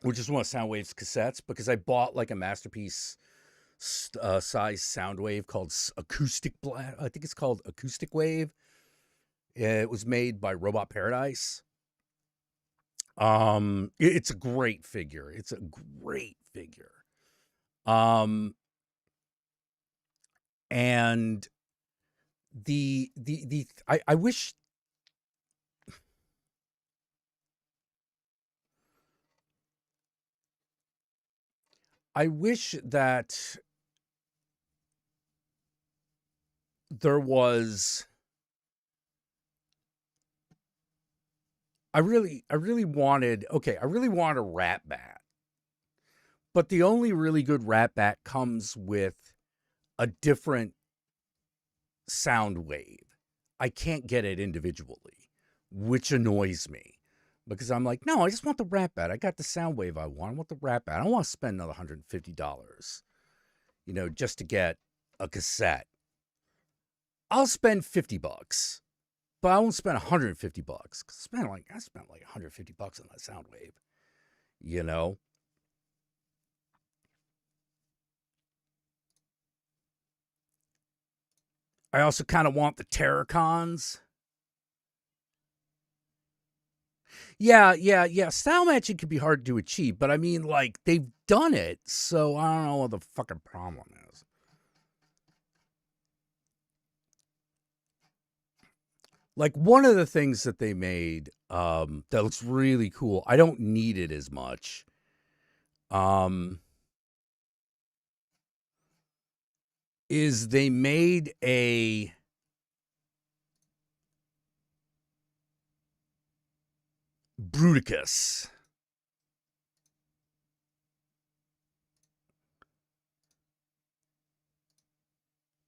which is one of Soundwave's cassettes, because I bought like a masterpiece size Soundwave called Acoustic Blast. I think it's called Acoustic Wave. It was made by Robot Paradise. It's a great figure. It's a great figure. And I wish that there was. I really wanted a Rat Bat. But the only really good Rat Bat comes with a different sound wave. I can't get it individually, which annoys me. Because I'm like, no, I just want the Rat Bat. I got the sound wave I want. I want the Rat Bat. I don't want to spend another $150, you know, just to get a cassette. I'll spend $50. But I won't spend $150 because I spent like $150 on that sound wave, you know. I also kind of want the Terracons. Yeah. Style matching can be hard to achieve, but I mean, like, they've done it, so I don't know what the fucking problem is. Like, one of the things that they made that looks really cool, I don't need it as much. Is they made a Bruticus.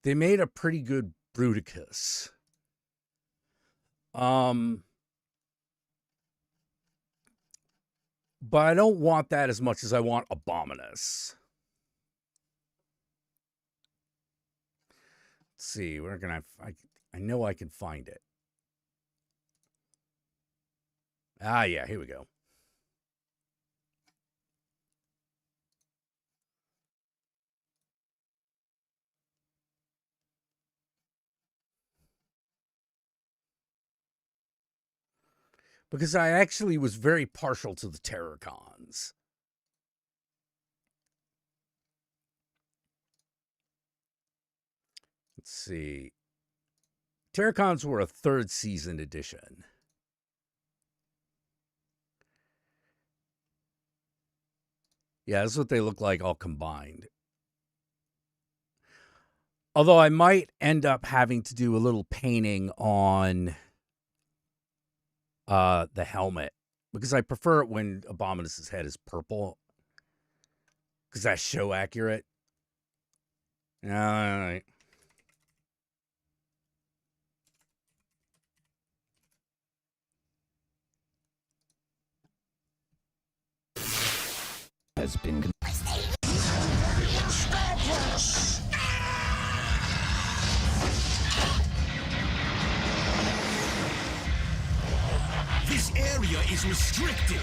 They made a pretty good Bruticus. But I don't want that as much as I want Abominus. Let's see, where can I know I can find it. Ah, yeah, here we go. Because I actually was very partial to the Terracons. Let's see. Terracons were a third season edition. Yeah, that's what they look like all combined. Although I might end up having to do a little painting on the helmet. Because I prefer it when Abominus's head is purple. Because that's show accurate. All right. Has been. This area is restricted.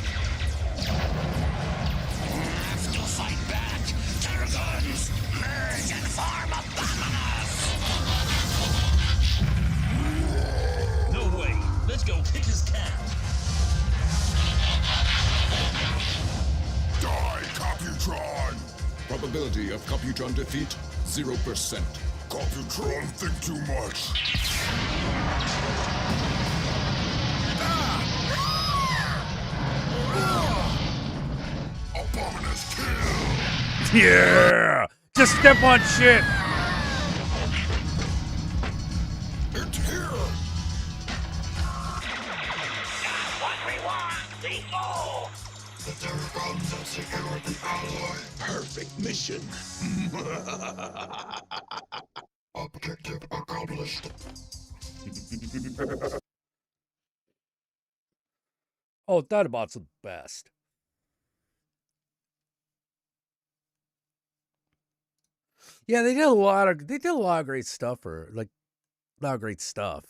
Let's go fight back. Terragons, merge and form Abominus. No way. Let's go kick his cat. Die, Computron! Probability of Computron defeat, 0%. Computron think too much. Abominus kill! Yeah! Just step on shit! It's here! That's what we want, people! The Terragons have secured the ally. Perfect mission. Objective accomplished. Oh, Dinobot's the best. Yeah, they did a lot of great stuff a lot of great stuff.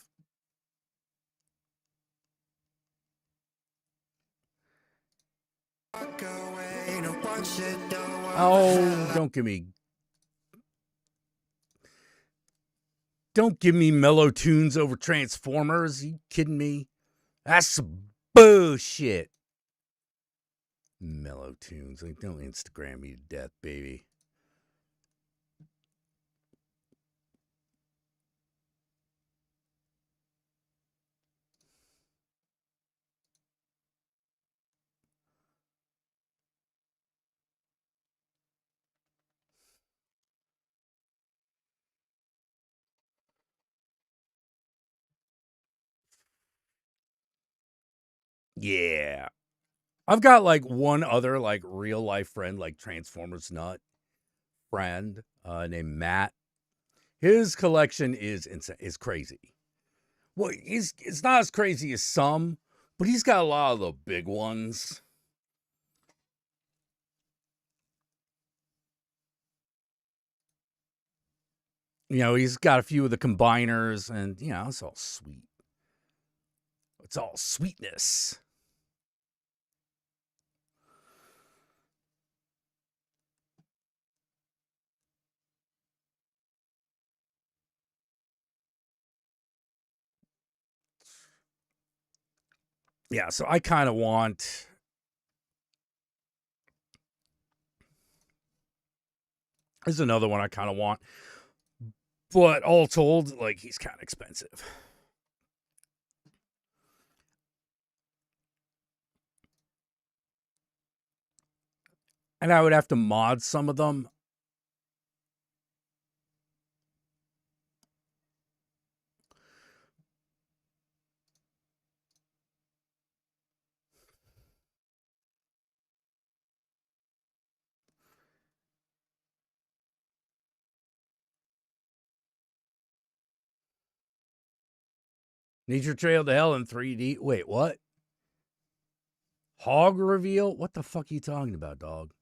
Oh, don't give me mellow tunes over Transformers. Are you kidding me? That's some bullshit. Mellow tunes. Like, don't Instagram me to death, baby. Yeah. I've got like one other like real life friend, like Transformers nut friend, named Matt. His collection is crazy. Well, it's not as crazy as some, but he's got a lot of the big ones. You know, he's got a few of the combiners, and you know, it's all sweet. It's all sweetness. Yeah, so I kind of want. There's another one I kind of want. But all told, like, he's kind of expensive. And I would have to mod some of them. Nature Trail to Hell in 3D. Wait, what? Hog reveal? What the fuck are you talking about, dog?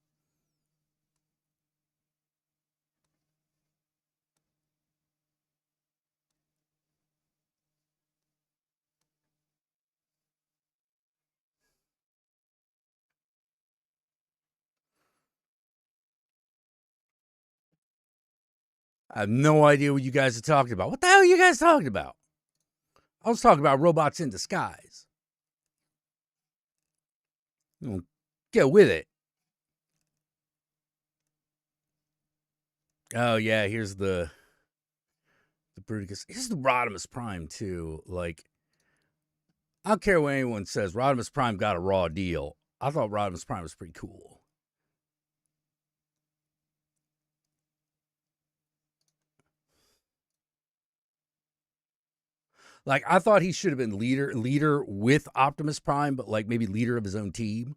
I have no idea what you guys are talking about. What the hell are you guys talking about? I was talking about robots in disguise. Get with it. Oh, yeah, here's the Bruticus. Here's the Rodimus Prime, too. Like, I don't care what anyone says. Rodimus Prime got a raw deal. I thought Rodimus Prime was pretty cool. Like, I thought he should have been leader with Optimus Prime, but like maybe leader of his own team.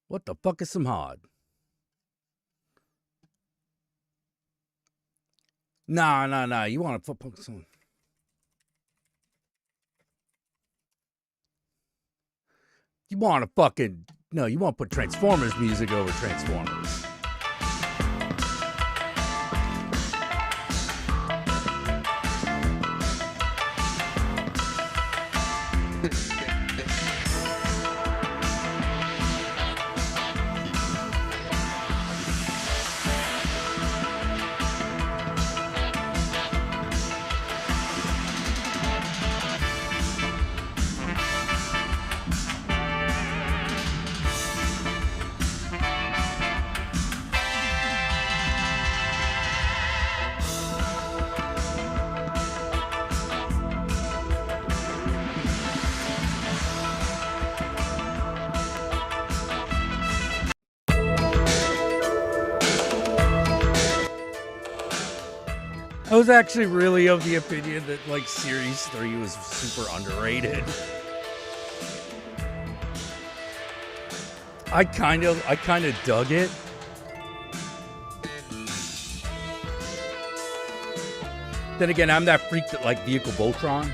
What the fuck is some hod? Nah. You want to fuck some? You want to fucking no? You want to put Transformers music over Transformers? I was actually really of the opinion that like Series 3 was super underrated. I kind of dug it. Then again, I'm that freak that like Vehicle Voltron.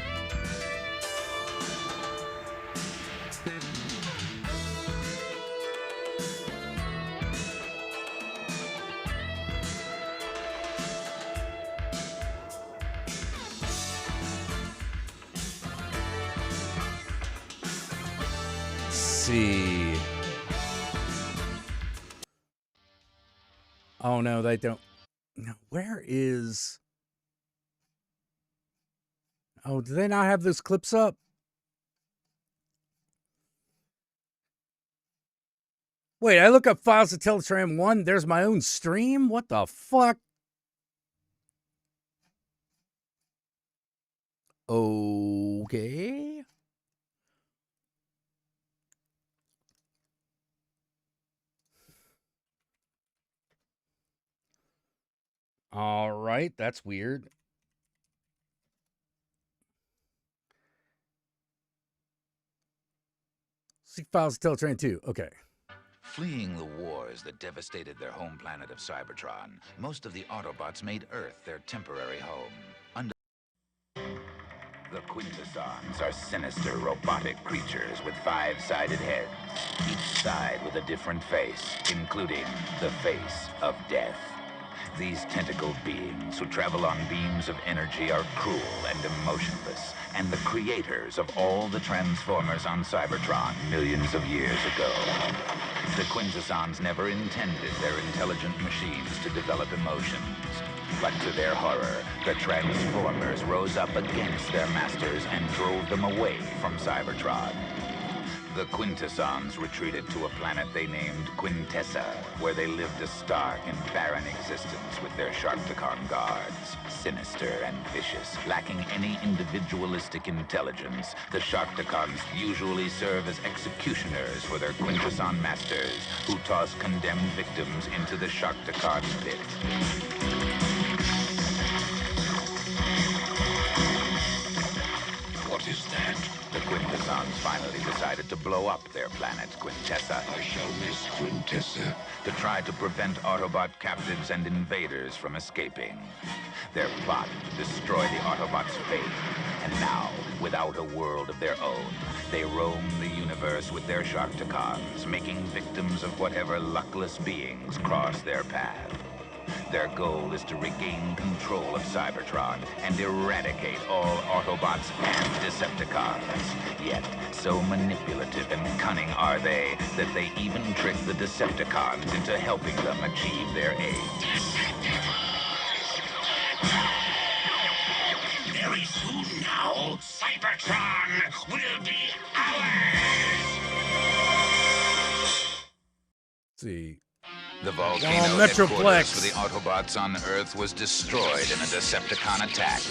See. Oh no, they don't. No, where is? Oh, do they not have those clips up? Wait, I look up Files of Teletran 1. There's my own stream? What the fuck? Okay. All right, that's weird. See Files of Teletran 2. Okay. Fleeing the wars that devastated their home planet of Cybertron, most of the Autobots made Earth their temporary home. The Quintessons are sinister robotic creatures with 5-sided heads, each side with a different face, including the face of death. These tentacled beings who travel on beams of energy are cruel and emotionless, and the creators of all the Transformers on Cybertron millions of years ago. The Quintessons never intended their intelligent machines to develop emotions. But to their horror, the Transformers rose up against their masters and drove them away from Cybertron. The Quintessons retreated to a planet they named Quintessa, where they lived a stark and barren existence with their Sharkticon guards. Sinister and vicious, lacking any individualistic intelligence, the Sharkticons usually serve as executioners for their Quintesson masters, who toss condemned victims into the Sharkticon pit. What is that? The Quintessons finally decided to blow up their planet, Quintessa. I shall miss Quintessa. To try to prevent Autobot captives and invaders from escaping. Their plot to destroy the Autobots' fate. And now, without a world of their own, they roam the universe with their Sharkticons, making victims of whatever luckless beings cross their path. Their goal is to regain control of Cybertron and eradicate all Autobots and Decepticons. Yet, so manipulative and cunning are they that they even trick the Decepticons into helping them achieve their aims. Very soon now, Cybertron will be ours! Let's see. The volcano headquarters for the Autobots on Earth was destroyed in a Decepticon attack.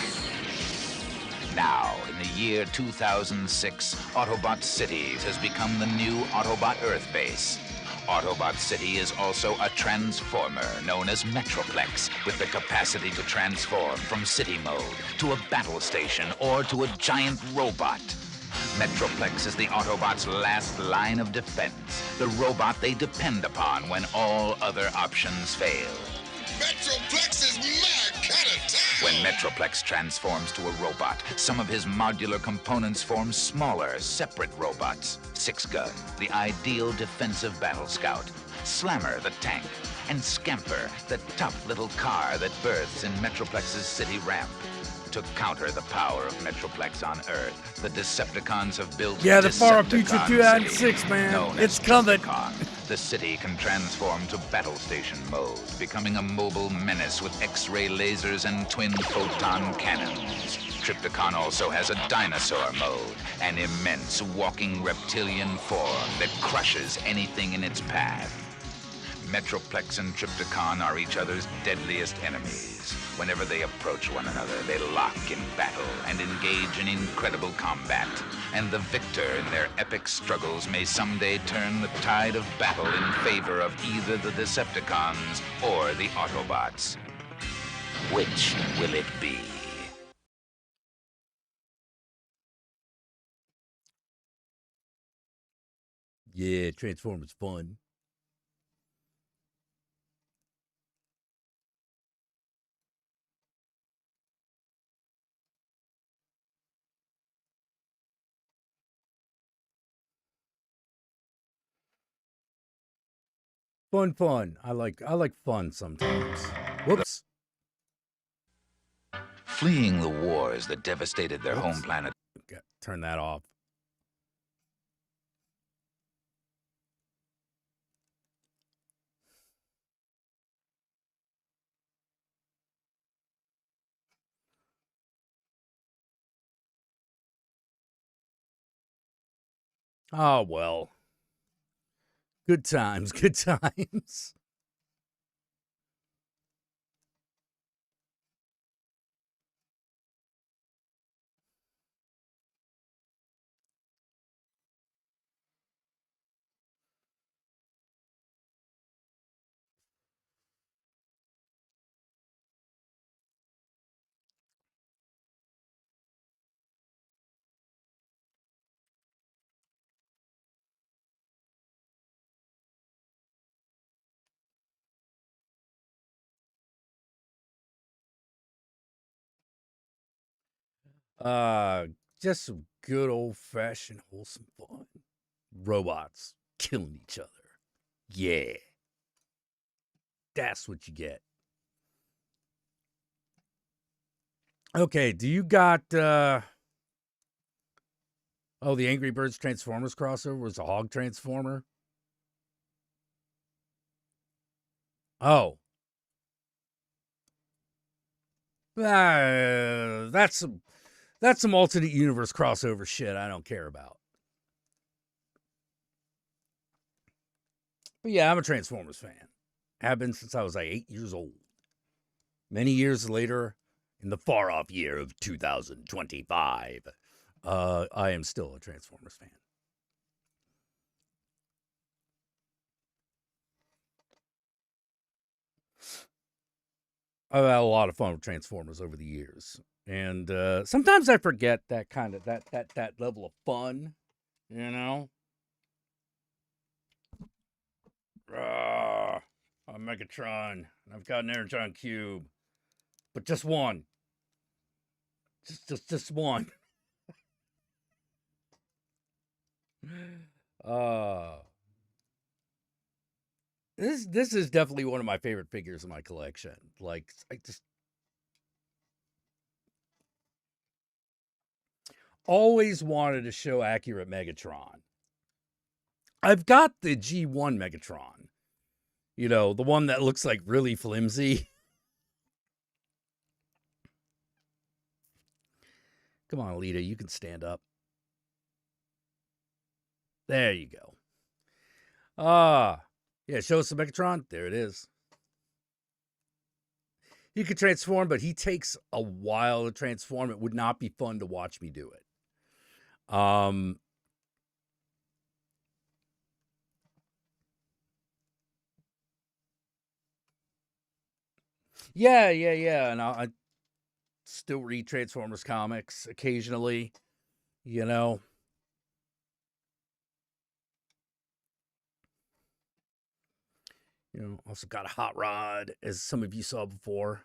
Now, in the year 2006, Autobot Cities has become the new Autobot Earth base. Autobot City is also a transformer known as Metroplex, with the capacity to transform from city mode to a battle station or to a giant robot. Metroplex is the Autobots' last line of defense, the robot they depend upon when all other options fail. Metroplex is my kind of town! When Metroplex transforms to a robot, some of his modular components form smaller, separate robots. Six Gun, the ideal defensive battle scout. Slammer, the tank. And Scamper, the tough little car that berths in Metroplex's city ramp. To counter the power of Metroplex on Earth, the Decepticons have built Yeah, the far off Decepticon future 2006, City, man. known It's as coming. Trypticon. The city can transform to battle station mode, becoming a mobile menace with X-ray lasers and twin photon cannons. Trypticon also has a dinosaur mode, an immense walking reptilian form that crushes anything in its path. Metroplex and Trypticon are each other's deadliest enemies. Whenever they approach one another, they lock in battle and engage in incredible combat. And the victor in their epic struggles may someday turn the tide of battle in favor of either the Decepticons or the Autobots. Which will it be? Yeah, Transformers fun. Fun. I like fun sometimes. Whoops. Fleeing the wars that devastated their home planet. Okay, turn that off. Oh, well. Good times. Just some good old-fashioned wholesome fun. Robots killing each other. Yeah. That's what you get. Okay, do you got the Angry Birds Transformers crossover was a hog transformer? Oh. That's some alternate universe crossover shit I don't care about. But yeah, I'm a Transformers fan. Have been since I was like 8 years old. Many years later, in the far-off year of 2025, I am still a Transformers fan. I've had a lot of fun with Transformers over the years. And sometimes I forget that kind of that level of fun, you know? I'm Megatron, and I've got an Energon Cube. But just one. Just one. This is definitely one of my favorite figures in my collection. Like, I just always wanted to show accurate Megatron. I've got the G1 Megatron. You know, the one that looks like really flimsy. Come on, Alita, you can stand up. There you go. Yeah, show us the Megatron. There it is. He could transform, but he takes a while to transform. It would not be fun to watch me do it. Yeah. And I still read Transformers comics occasionally, you know. Also got a hot rod, as some of you saw before.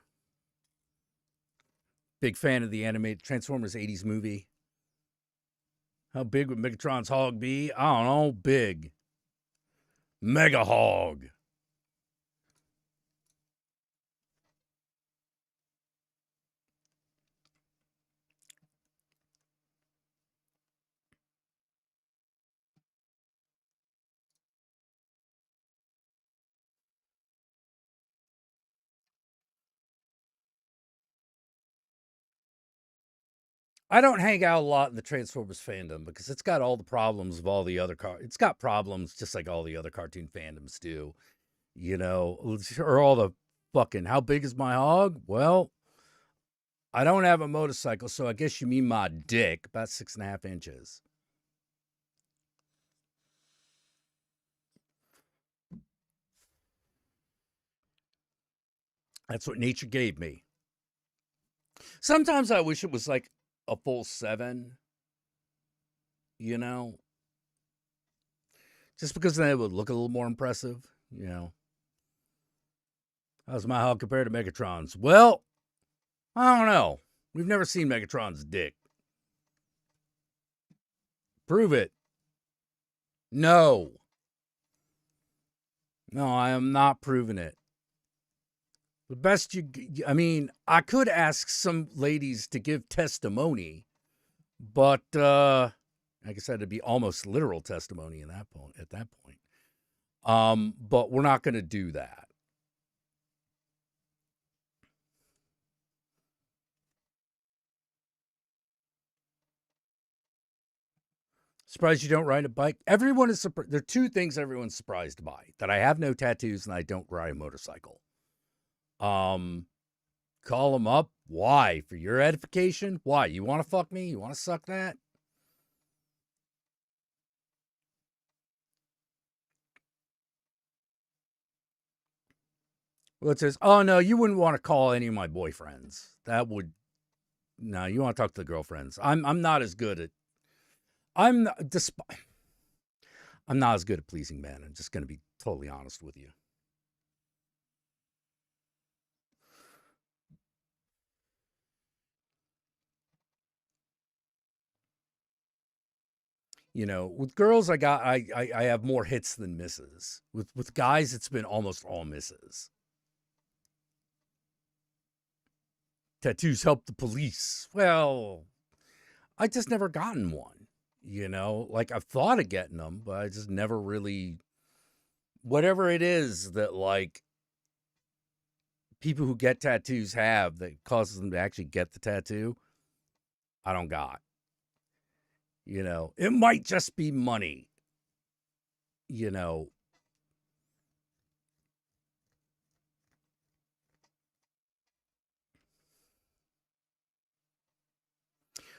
Big fan of the animated Transformers 80s movie. How big would Megatron's hog be? I don't know. Big. Mega hog. I don't hang out a lot in the Transformers fandom because it's got all the problems of all the other it's got problems just like all the other cartoon fandoms do. Or all the fucking, how big is my hog? Well, I don't have a motorcycle, so I guess you mean my dick, about 6.5 inches. That's what nature gave me. Sometimes I wish it was like a full 7, just because then it would look a little more impressive, How's my hog compared to Megatron's? Well, I don't know. We've never seen Megatron's dick. Prove it. No. No, I am not proving it. The best I could ask some ladies to give testimony, but like I said, it'd be almost literal testimony at that point. But we're not going to do that. Surprised you don't ride a bike? Everyone is surprised. There are 2 things everyone's surprised by: that I have no tattoos and I don't ride a motorcycle. Call them up. Why? For your edification? Why? You want to fuck me? You want to suck that? Well, it says, oh, no, you wouldn't want to call any of my boyfriends. That would... No, you want to talk to the girlfriends. I'm not as good at... I'm not as good at pleasing men. I'm just going to be totally honest with you. With girls, I have more hits than misses. With guys, it's been almost all misses. Tattoos help the police. Well, I just never gotten one. Like I've thought of getting them, but I just never really. Whatever it is that like people who get tattoos have that causes them to actually get the tattoo, I don't got. It might just be money.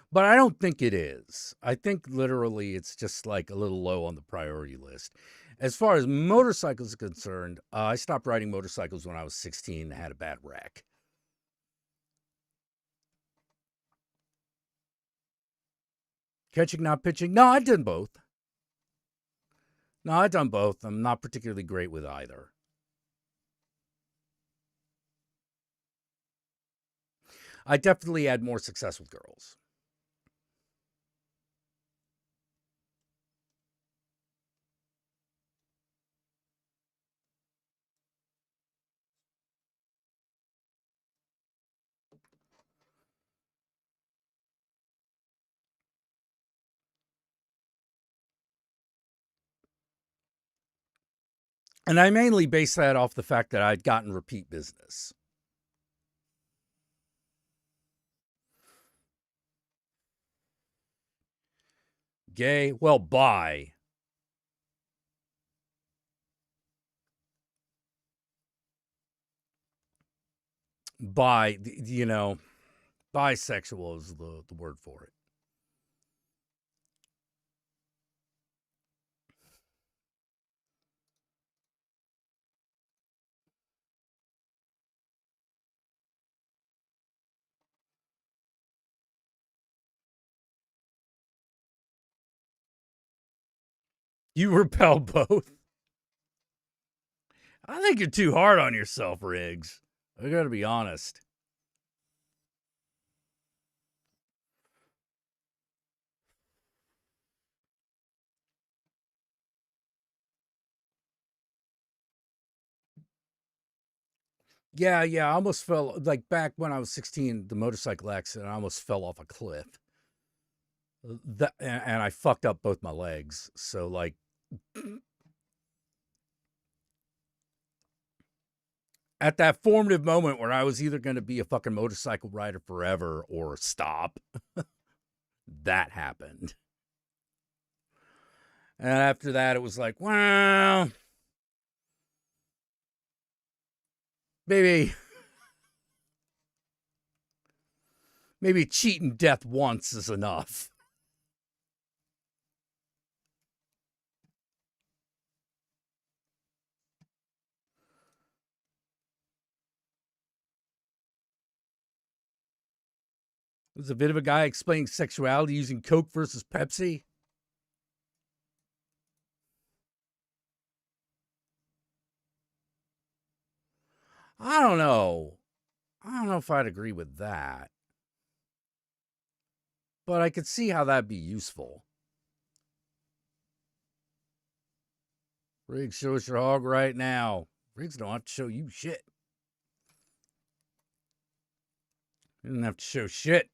But I don't think it is. I think literally it's just like a little low on the priority list. As far as motorcycles are concerned, I stopped riding motorcycles when I was 16 and had a bad wreck. Catching, not pitching? No, I've done both. I'm not particularly great with either. I definitely had more success with girls. And I mainly base that off the fact that I'd gotten repeat business. Gay? Well, bi. Bi, bisexual is the word for it. You repel both. I think you're too hard on yourself, Riggs. I gotta be honest. Yeah, I almost fell, like back when I was 16, the motorcycle accident, I almost fell off a cliff. And I fucked up both my legs. So, like, at that formative moment where I was either going to be a fucking motorcycle rider forever or stop, that happened. And after that, it was like, well, maybe cheating death once is enough. There's a bit of a guy explaining sexuality using Coke versus Pepsi. I don't know. I don't know if I'd agree with that. But I could see how that'd be useful. Riggs, show us your hog right now. Riggs don't have to show you shit. He doesn't have to show shit.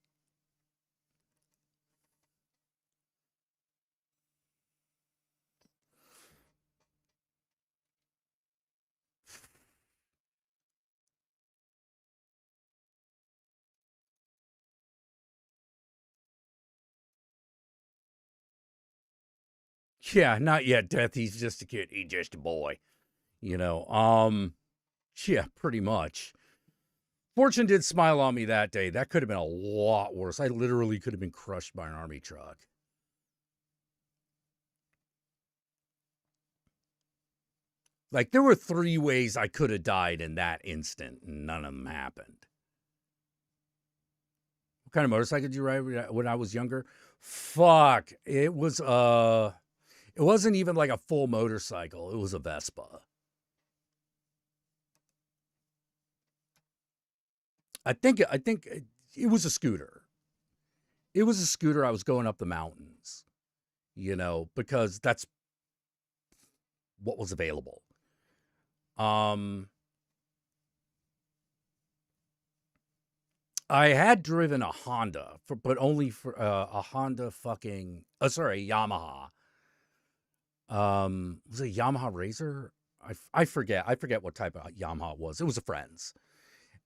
Yeah, not yet, Death. He's just a kid. He's just a boy. You know, yeah, pretty much. Fortune did smile on me that day. That could have been a lot worse. I literally could have been crushed by an army truck. Like, there were 3 ways I could have died in that instant, and none of them happened. What kind of motorcycle did you ride when I was younger? Fuck. It was, it wasn't even like a full motorcycle. It was a Vespa. I think it was a scooter. It was a scooter. I was going up the mountains, you know, because that's what was available. I had driven a Honda, but only for a Honda fucking, sorry, Yamaha. Was it a Yamaha Razor? I forget. I forget what type of Yamaha it was. It was a friend's.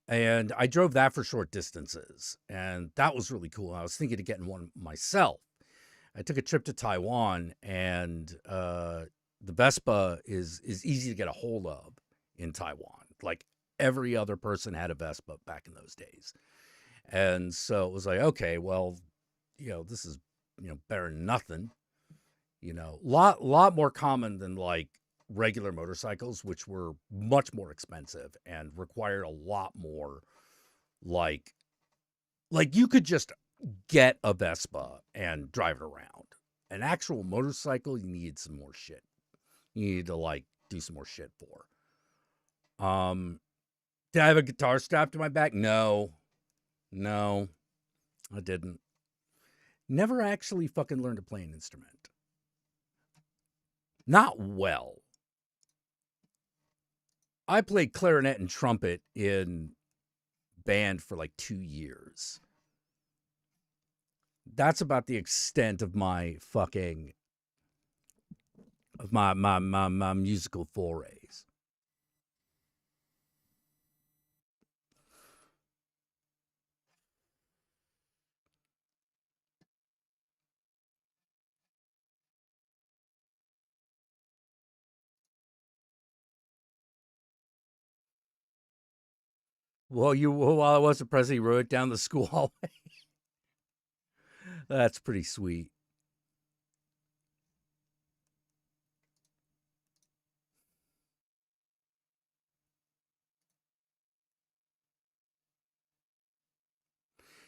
And I drove that for short distances. And that was really cool. I was thinking of getting one myself. I took a trip to Taiwan, and the Vespa is easy to get a hold of in Taiwan. Like, every other person had a Vespa back in those days. And so it was like, okay, well, you know, this is, you know, better than nothing. You know, lot more common than like regular motorcycles, which were much more expensive and required a lot more, like you could just get a Vespa and drive it around. An actual motorcycle, you needed some more shit. You needed to like do some more shit for. Did I have a guitar strapped to my back? No, I didn't. Never actually fucking learned to play an instrument. Not well. I played clarinet and trumpet in band for like 2 years. That's about the extent of my fucking, of my musical forays. Well, while I wasn't president, you wrote it down the school hallway. That's pretty sweet.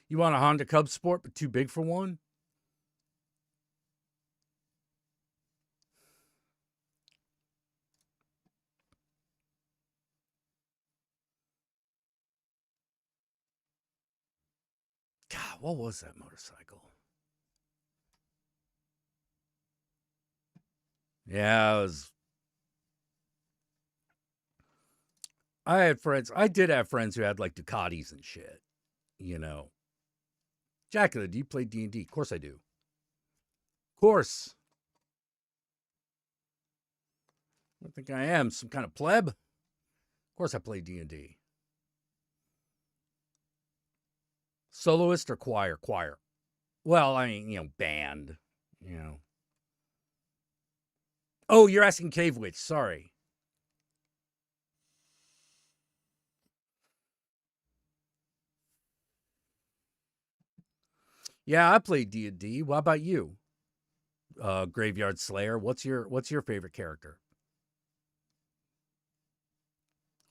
You want a Honda Cub Sport, but too big for one? God, what was that motorcycle? Yeah, it was. I did have friends who had like Ducatis and shit, you know. Jackula, do you play D&D? Of course I do. Of course. I don't think I am some kind of pleb. Of course I play D&D. Soloist or choir? Choir. Well, I mean, band, Oh, you're asking Cave Witch. Sorry. Yeah, I play D&D. What about you? Graveyard Slayer. What's your favorite character?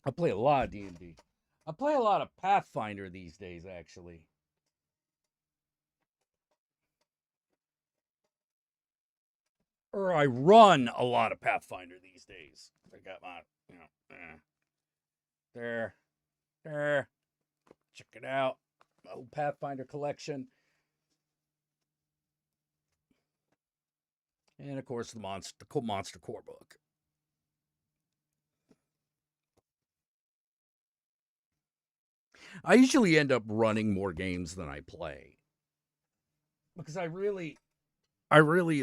I play a lot of D&D. I play a lot of Pathfinder these days, actually. Or I run a lot of Pathfinder these days. I got my, there. Check it out. My old Pathfinder collection. And of course, the Monster Core book. I usually end up running more games than I play. Because I really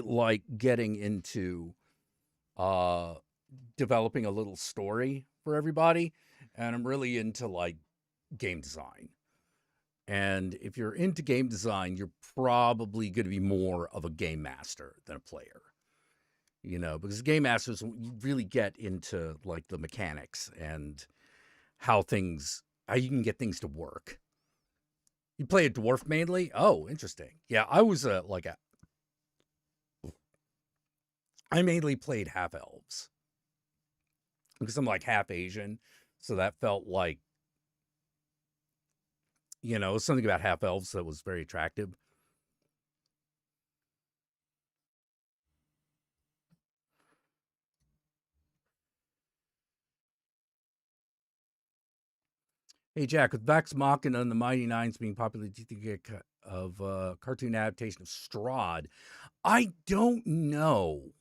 like getting into developing a little story for everybody. And I'm really into like game design. And if you're into game design, you're probably going to be more of a game master than a player. Because game masters really get into like the mechanics and how you can get things to work. You play a dwarf mainly? Oh, interesting. Yeah, I was I mainly played half elves because I'm like half Asian, so that felt like something about half elves that was very attractive. Hey, Jack, with Vax Machina and the Mighty Nines being popular, do you think of cartoon adaptation of Strahd? I don't know.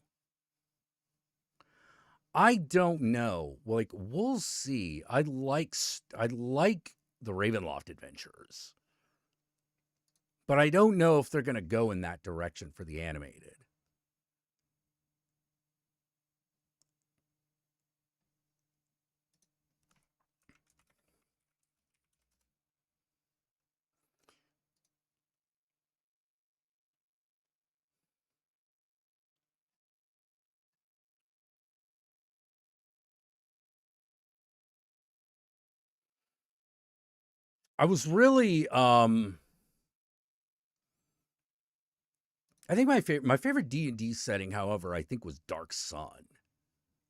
Like, we'll see. I like the Ravenloft adventures, but I don't know if they're going to go in that direction for the animated. I was really I think my favorite D&D setting, however, I think was Dark Sun.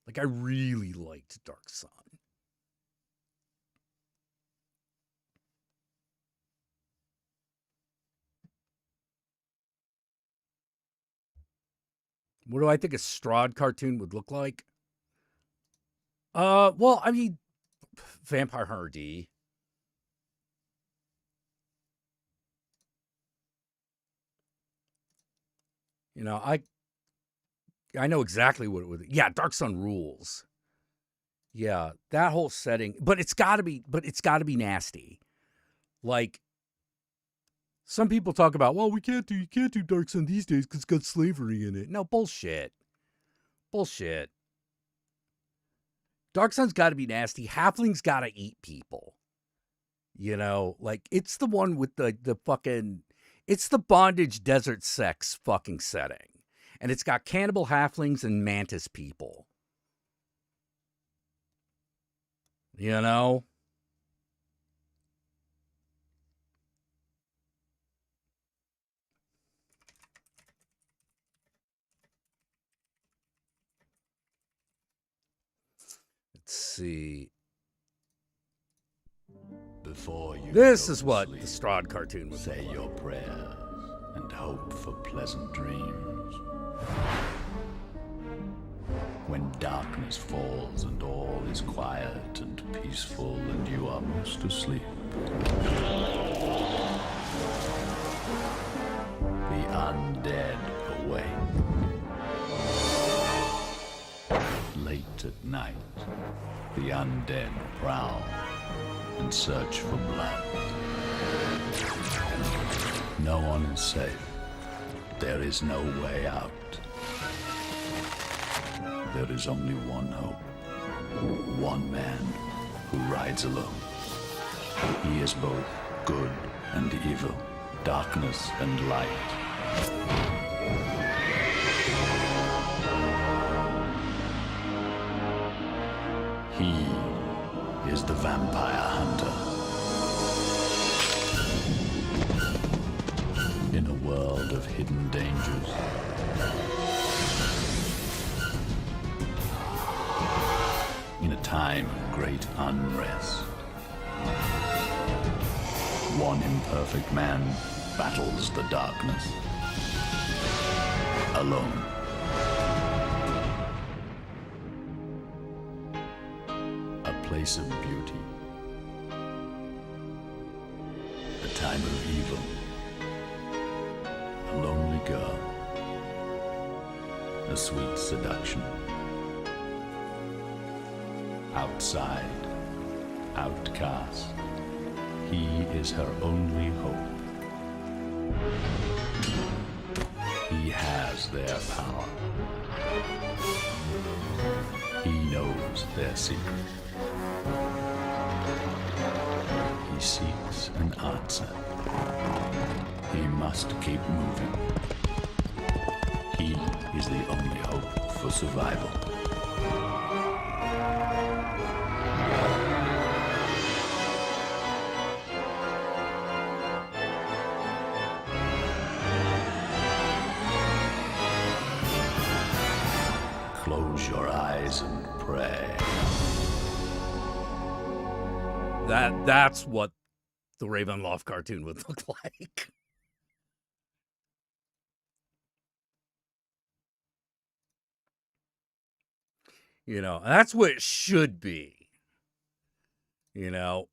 Like I really liked Dark Sun. What do I think a Strahd cartoon would look like? Well, I mean, Vampire Hunter D. I know exactly what it would. Yeah, Dark Sun rules. Yeah, that whole setting, but it's got to be nasty. Like some people talk about, well, you can't do Dark Sun these days because it's got slavery in it. No, bullshit. Dark Sun's got to be nasty. Halfling's got to eat people. Like it's the one with the fucking, it's the bondage desert sex fucking setting. And it's got cannibal halflings and mantis people. Let's see. Before you this is what the Strahd cartoon would say your prayers and hope for pleasant dreams. When darkness falls and all is quiet and peaceful and you are most asleep, The undead awake. Late at night, the undead prowl and search for blood. No one is safe. There is no way out. There is only one hope. One man who rides alone. He is both good and evil, darkness and light. He is the vampire hunter. In a world of hidden dangers, in a time of great unrest, one imperfect man battles the darkness alone. A place of beauty, a time of evil, a lonely girl, a sweet seduction. Outside, outcast, he is her only hope. He has their power. He knows their secret. He seeks an answer. He must keep moving. He is the only hope for survival. Close your eyes and pray. That's what the Ravenloft cartoon would look like. You know, that's what it should be. You know.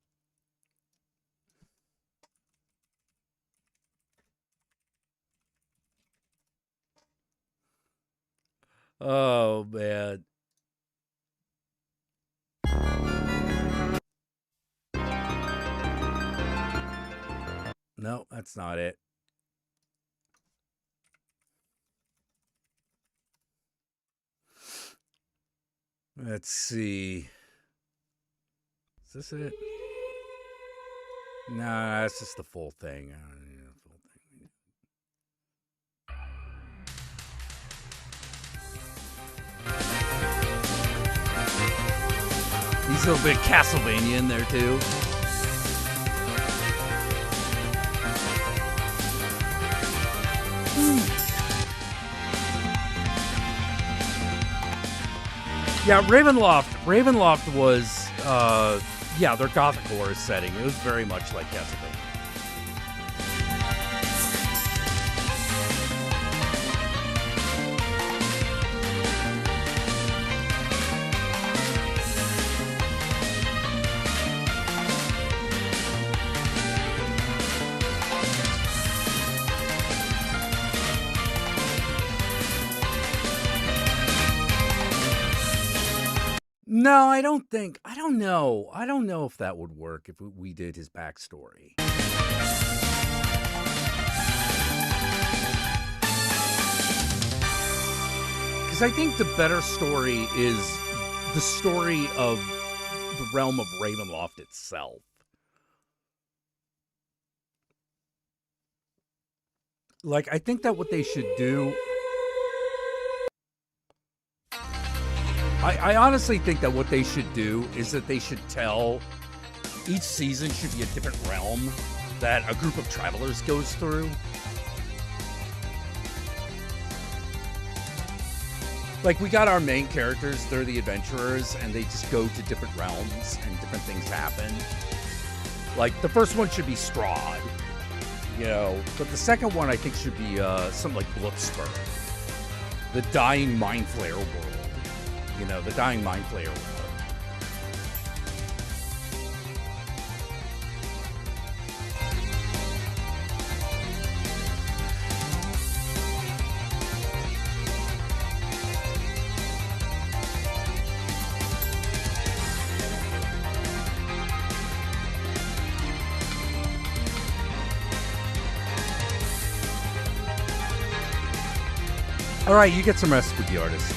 Oh, man. No, that's not it. Let's see. Is this it? Nah, that's just the full thing. I don't need the full thing. He's a little bit Castlevania in there too. Yeah, Ravenloft was, yeah, their Gothic horror setting. It was very much like Castlevania. No, I don't know. I don't know if that would work if we did his backstory. Because I think the better story is the story of the realm of Ravenloft itself. Like, I think that what they should do... I honestly think that what they should do is that they should tell each season should be a different realm that a group of travelers goes through. Like, we got our main characters, they're the adventurers, and they just go to different realms and different things happen. Like, the first one should be Strahd, you know, but the second one I think should be something like Bloodspur, the Dying Mind Flayer world. You know, the Dying Mind Flayer world. All right, you get some rest with the artist.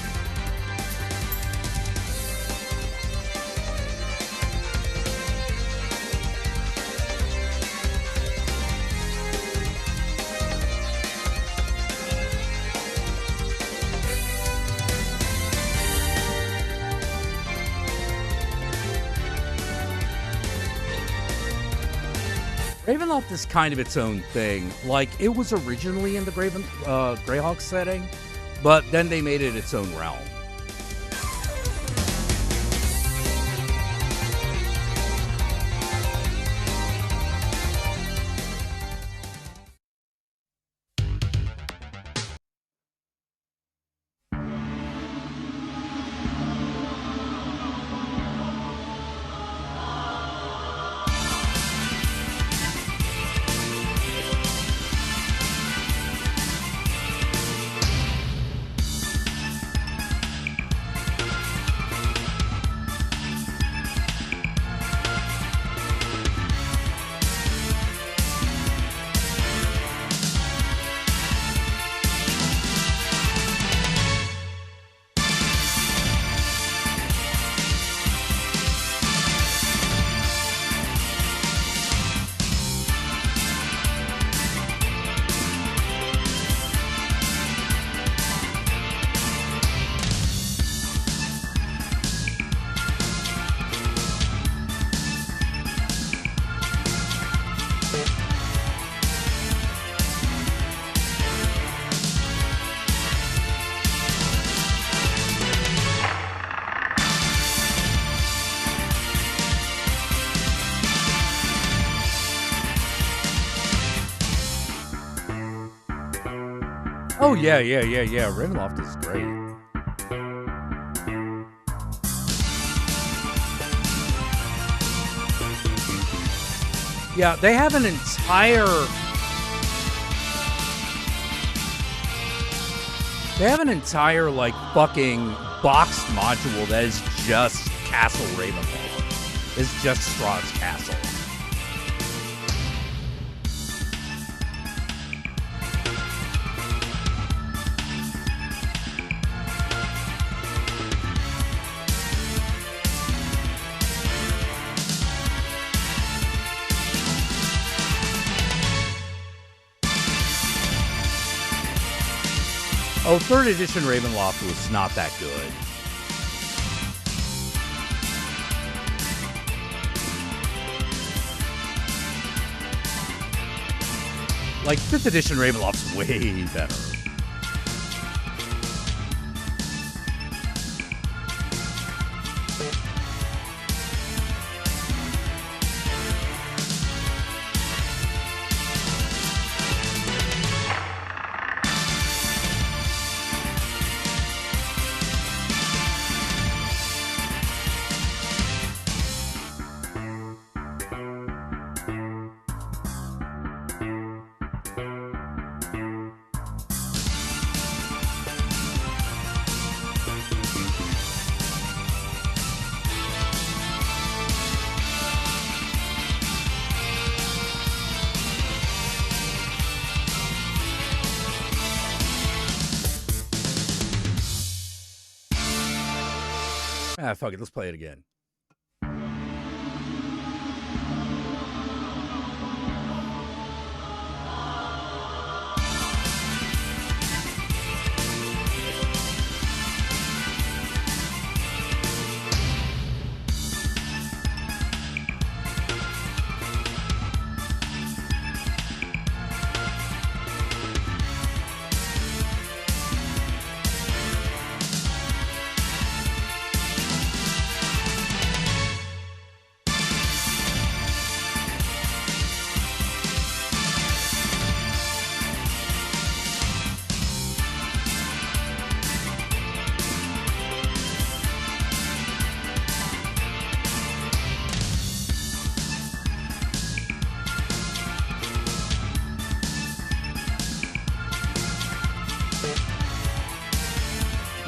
Ravenloft is kind of its own thing. Like, it was originally in the Greyhawk setting, but then they made it its own realm. Oh, yeah. Ravenloft is great. Yeah, they have an entire... like, fucking boxed module that is just Castle Ravenloft. It's just Strahd's Castle. Oh, 3rd edition Ravenloft was not that good. Like, 5th edition Ravenloft's way better. Ah, fuck it. Let's play it again.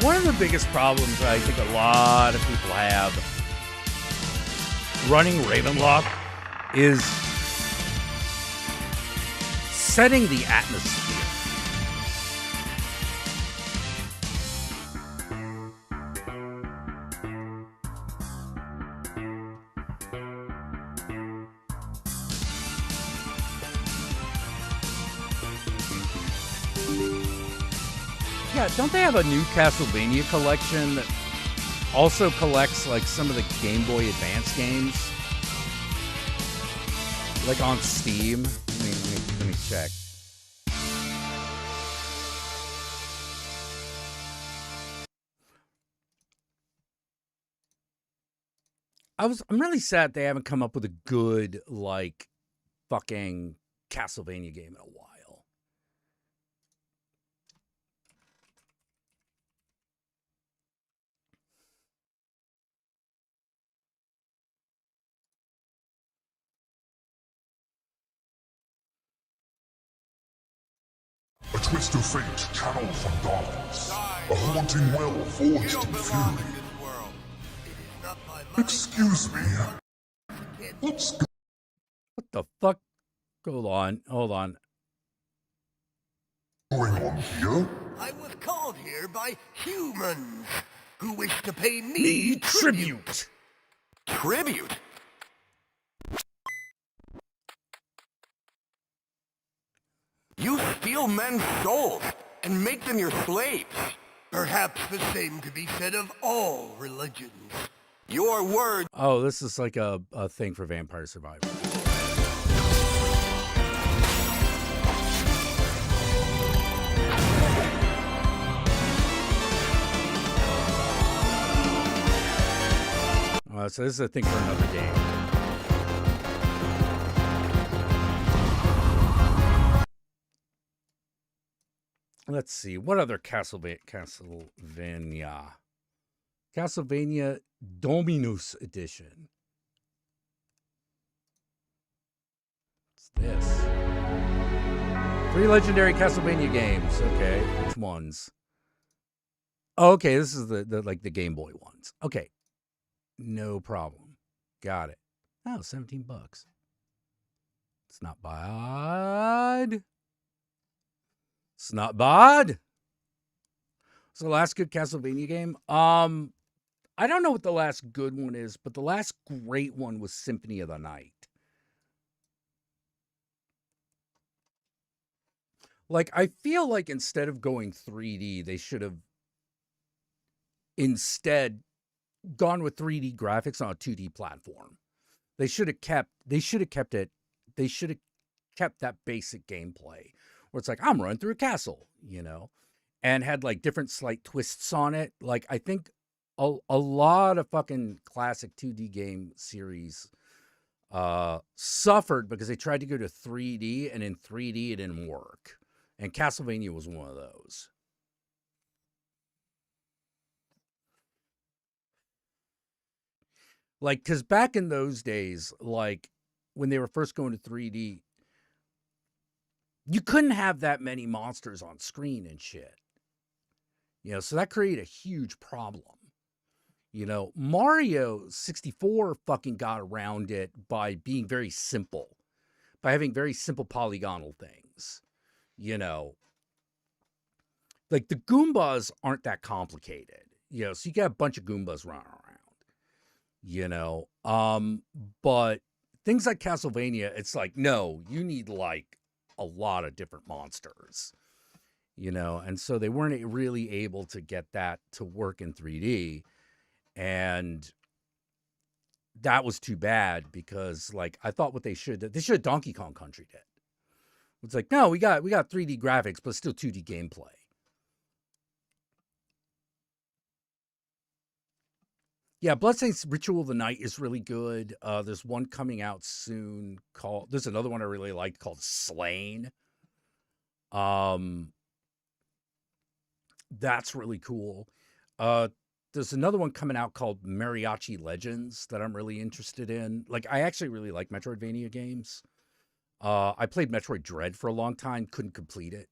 One of the biggest problems I think a lot of people have running Ravenloft is setting the atmosphere. Yeah, don't they have a new Castlevania collection that also collects like some of the Game Boy Advance games? Like on Steam? Let me check. I'm really sad they haven't come up with a good, like, fucking Castlevania game in a while. A twist of fate channeled from darkness. A haunting will forged in fury. Excuse me. What's What the fuck? Hold on. going on here? I was called here by humans who wish to pay Me tribute. Tribute? You steal men's souls and make them your slaves. Perhaps the same could be said of all religions. Your words... Oh, this is like a thing for Vampire Survivor. So this is a thing for another game. Let's see. What other Castlevania Dominus Edition. What's this? 3 legendary Castlevania games. Okay, which ones? Oh, okay, this is the Game Boy ones. Okay. No problem. Got it. Oh, $17. It's not bad. It's not bad. So the last good Castlevania game. I don't know what the last good one is, but the last great one was Symphony of the Night. Like, I feel like instead of going 3D, they should have instead gone with 3D graphics on a 2D platform. They should have kept that basic gameplay where it's like, I'm running through a castle, and had like different slight twists on it. Like, I think a lot of fucking classic 2D game series suffered because they tried to go to 3D, and in 3D it didn't work. And Castlevania was one of those. Like, because back in those days, like, when they were first going to 3D, you couldn't have that many monsters on screen and shit. So that created a huge problem. Mario 64 fucking got around it by being very simple. By having very simple polygonal things. Like, the Goombas aren't that complicated. So you got a bunch of Goombas running around. But things like Castlevania, it's like, no, you need like a lot of different monsters, and so they weren't really able to get that to work in 3D. And that was too bad because, like, I thought they should have Donkey Kong Country did. It's like, no, we got 3D graphics, but still 2D gameplay. Yeah, Bloodstained Ritual of the Night is really good. There's one coming out soon there's another one I really liked called Slain. That's really cool. There's another one coming out called Mariachi Legends that I'm really interested in. Like, I actually really like Metroidvania games. I played Metroid Dread for a long time, couldn't complete it.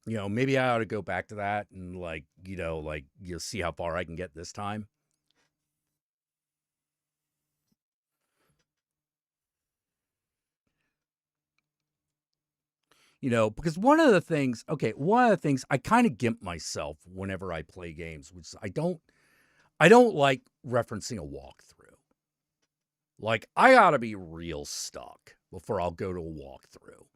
Maybe I ought to go back to that and you'll see how far I can get this time. Because one of the things I kind of gimp myself whenever I play games, which is I don't like referencing a walkthrough. Like, I ought to be real stuck before I'll go to a walkthrough.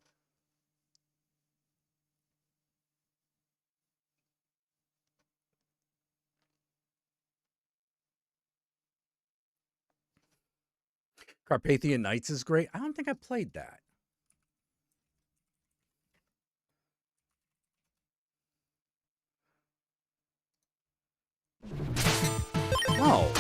Carpathian Nights is great. I don't think I played that. Oh.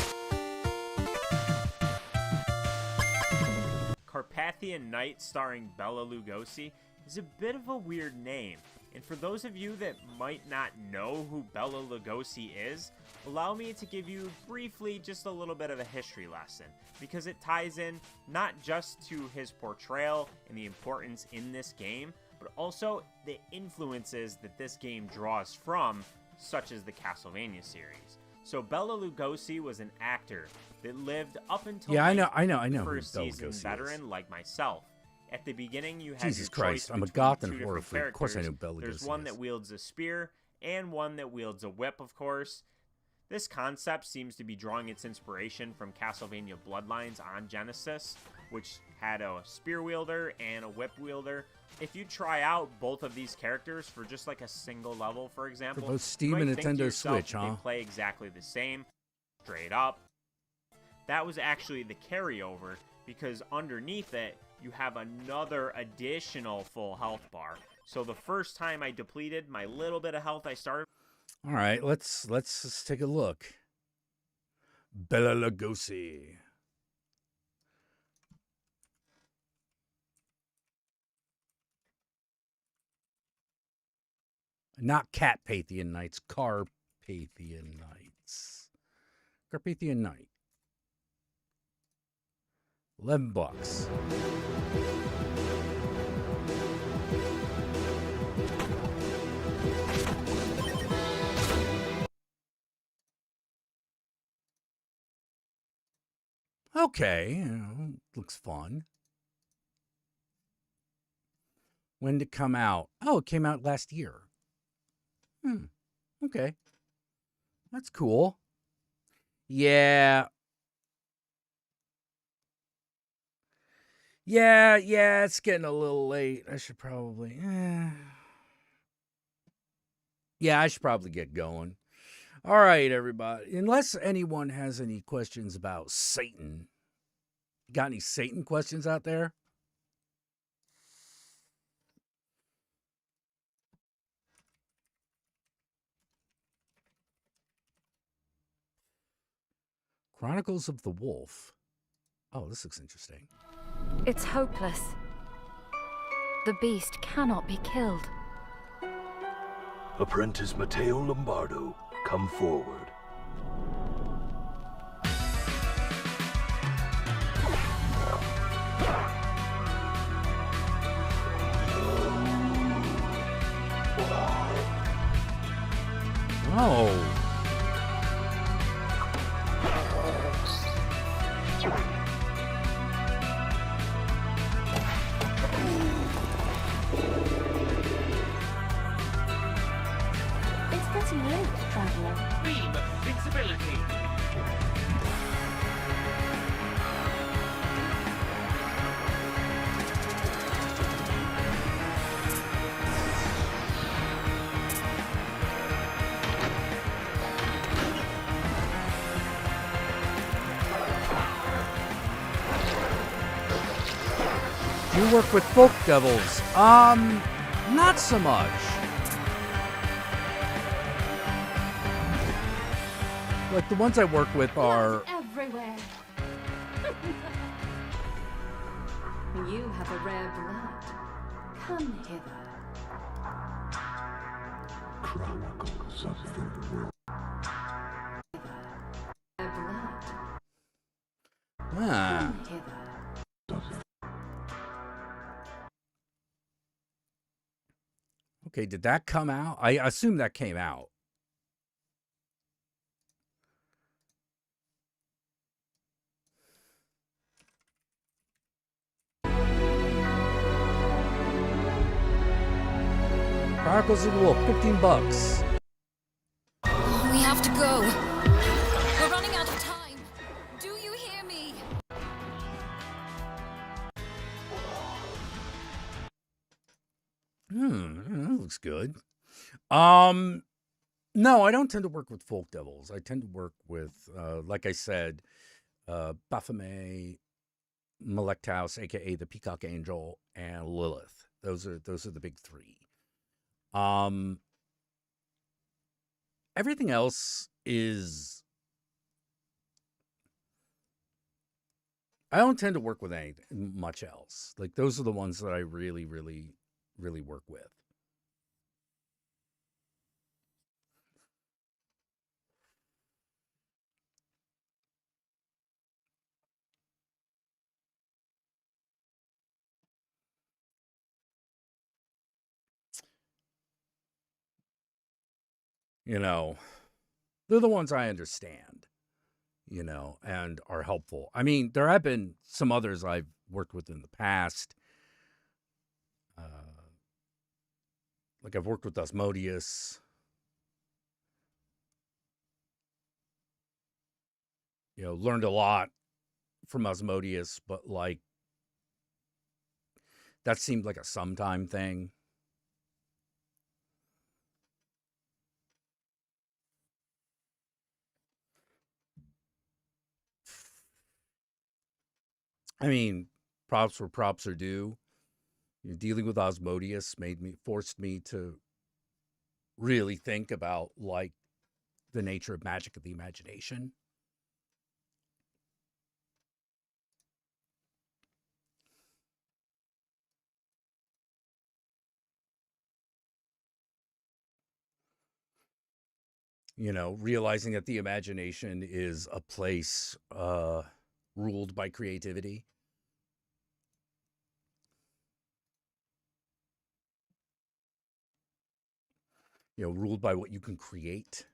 Carpathian Night starring Bela Lugosi is a bit of a weird name, and for those of you that might not know who Bela Lugosi is, allow me to give you briefly just a little bit of a history lesson, because it ties in not just to his portrayal and the importance in this game, but also the influences that this game draws from, such as the Castlevania series. So Bela Lugosi was an actor that lived up until I know first who Bela season Lugosi veteran is. like myself. At the beginning, you had Jesus your Christ, choice I'm a between goth two and horror different freak. Of course I characters. knew Bela There's Lugosi one is. that wields a spear and one that wields a whip, of course. This concept seems to be drawing its inspiration from Castlevania Bloodlines on Genesis, which had a spear wielder and a whip wielder. If you try out both of these characters for just like a single level, for example, both Steam you might and think to Nintendo yourself Switch, that huh? They play exactly the same, straight up. That was actually the carryover, because underneath it, you have another additional full health bar. So the first time I depleted my little bit of health I started. All right, let's just take a look. Bela Lugosi. Not Catpathian Nights, Carpathian Nights. Carpathian Night. $11. Okay, looks fun. When did it come out? Oh, it came out last year. Okay. That's cool. Yeah. Yeah, it's getting a little late. I should probably... Yeah, I should probably get going. All right, everybody. Unless anyone has any questions about Satan. Got any Satan questions out there? Chronicles of the Wolf. Oh, this looks interesting. It's hopeless. The beast cannot be killed. Apprentice Matteo Lombardo, come forward. Oh. It's getting late, traveler. Beam of flexibility. Do you work with folk devils? Not so much. Like the ones I work with are... Everywhere. You have a rare blood. Come hither. Chronicles of the Wolf. Rare blood. Ah. Come hither. Okay, did that come out? I assume that came out. Chronicles of the Wolf, $15. We have to go. We're running out of time. Do you hear me? That looks good. No, I don't tend to work with folk devils. I tend to work with, like I said, Baphomet, Malektaus, aka the Peacock Angel, and Lilith. Those are the big three. Everything else is, I don't tend to work with much else. Like, those are the ones that I really, really, really work with. You know, they're the ones I understand, you know, and are helpful. I mean, there have been some others I've worked with in the past. Like, I've worked with Osmodius. You know, learned a lot from Osmodius, but, like, that seemed like a sometime thing. I mean, props where props are due. You know, dealing with Osmodius forced me to really think about, like, the nature of magic of the imagination. You know, realizing that the imagination is a place ruled by creativity. You know, ruled by what you can create.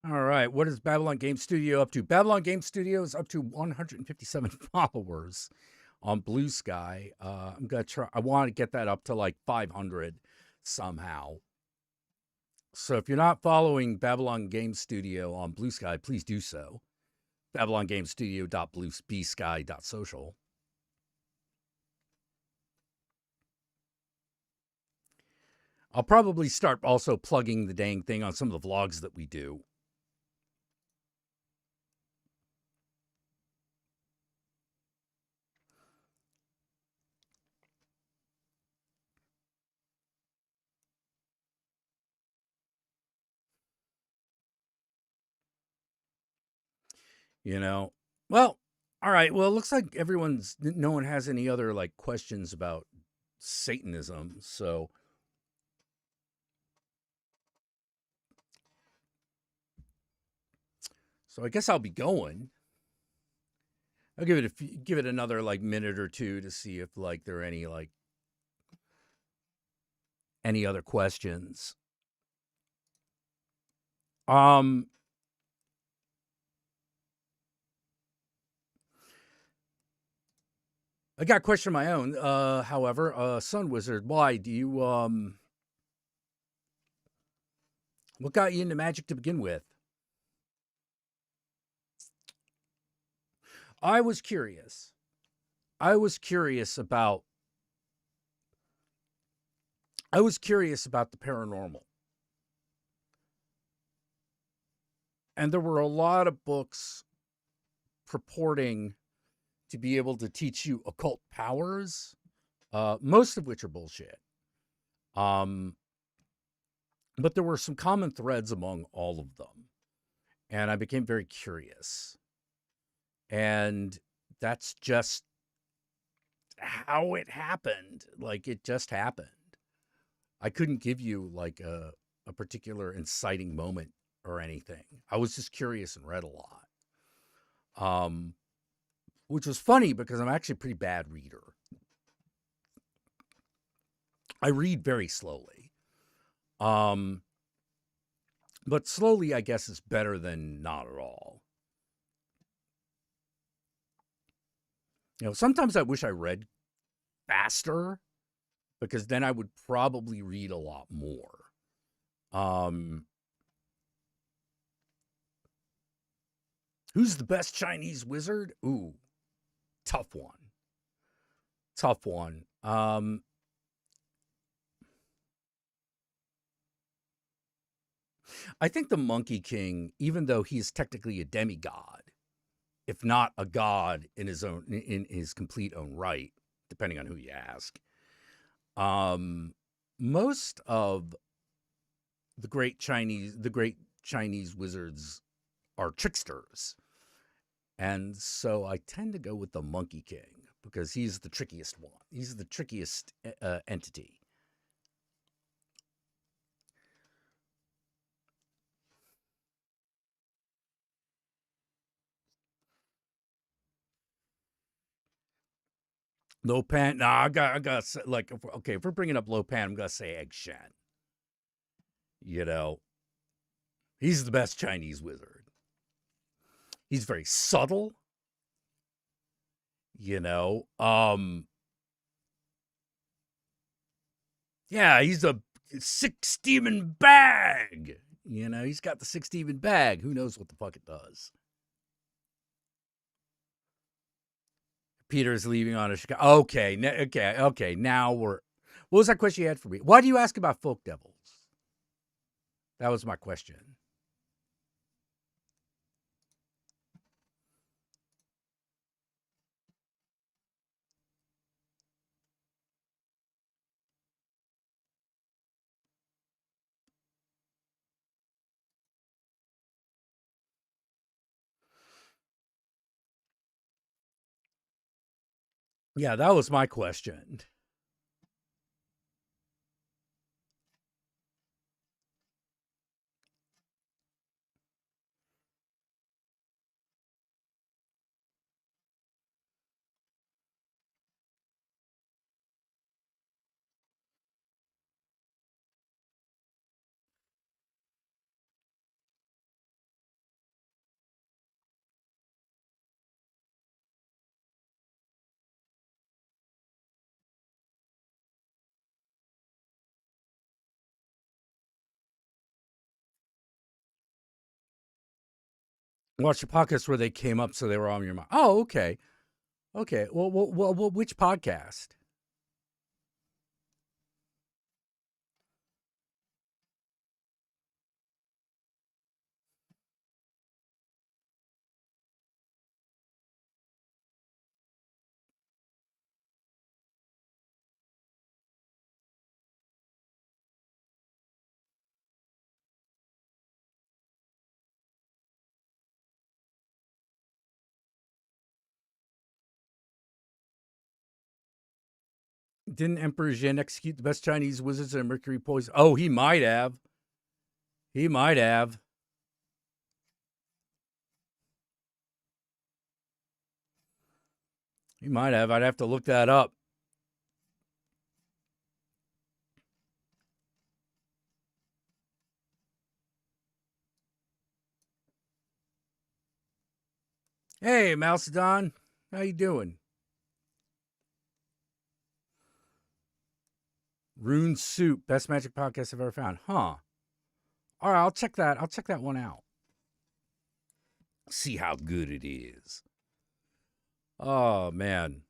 All right, what is Babylon Game Studio up to? Babylon Game Studio is up to 157 followers on Blue Sky. I'm gonna try. I want to get that up to like 500 somehow. So if you're not following Babylon Game Studio on Blue Sky, please do so. BabylonGameStudio.bluesky.social. I'll probably start also plugging the dang thing on some of the vlogs that we do. You know, well, all right. Well, it looks like no one has any other like questions about Satanism. So I guess I'll be going. I'll give it another like minute or two to see if like there are any other questions. I got a question of my own. However, Sun Wizard, why do you what got you into magic to begin with? I was curious about the paranormal. And there were a lot of books purporting to be able to teach you occult powers, most of which are bullshit. But there were some common threads among all of them. And I became very curious. And that's just how it happened. Like, it just happened. I couldn't give you like a particular inciting moment or anything. I was just curious and read a lot. Which was funny because I'm actually a pretty bad reader. I read very slowly. But slowly, I guess, is better than not at all. You know, sometimes I wish I read faster, because then I would probably read a lot more. Who's the best Chinese wizard? Ooh, tough one. Tough one. I think the Monkey King, even though he's technically a demigod, if not a god in his complete own right, depending on who you ask, most of the great Chinese wizards are tricksters. And so I tend to go with the Monkey King because he's the trickiest one. He's the trickiest entity. Lo Pan. Nah, I got like, okay, if we're bringing up Lo Pan, I'm gonna say Egg Shen. You know, he's the best Chinese wizard. He's very subtle. You know, yeah, he's a 6 demon bag. You know, he's got the 6 demon bag. Who knows what the fuck it does? Peter's leaving on a Chicago. Okay. Now we're. What was that question you had for me? Why do you ask about folk devils? That was my question. Yeah, that was my question. Watch the podcast where they came up, so they were on your mind. Oh, okay. Okay. Well, which podcast? Didn't Emperor Zhen execute the best Chinese wizards in Mercury poison? Oh, he might have. He might have. He might have. I'd have to look that up. Hey, Mousedon. How you doing? Rune Soup, best magic podcast I've ever found. Huh. All right, I'll check that. I'll check that one out. See how good it is. Oh, man.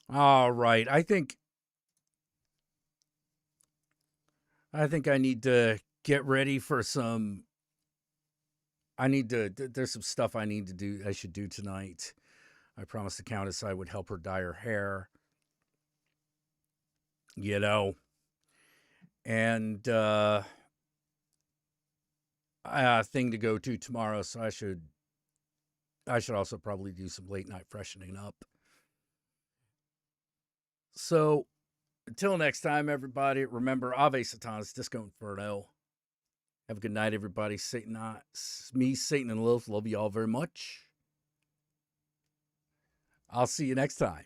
All right. I think I need to get ready for some. There's some stuff I should do tonight. I promised the Countess I would help her dye her hair. You know. And I have a thing to go to tomorrow, so I should also probably do some late night freshening up. So until next time, everybody, remember Ave Satanas, Disco Inferno. Have a good night, everybody. Satan, me, Satan, and Lilith love you all very much. I'll see you next time.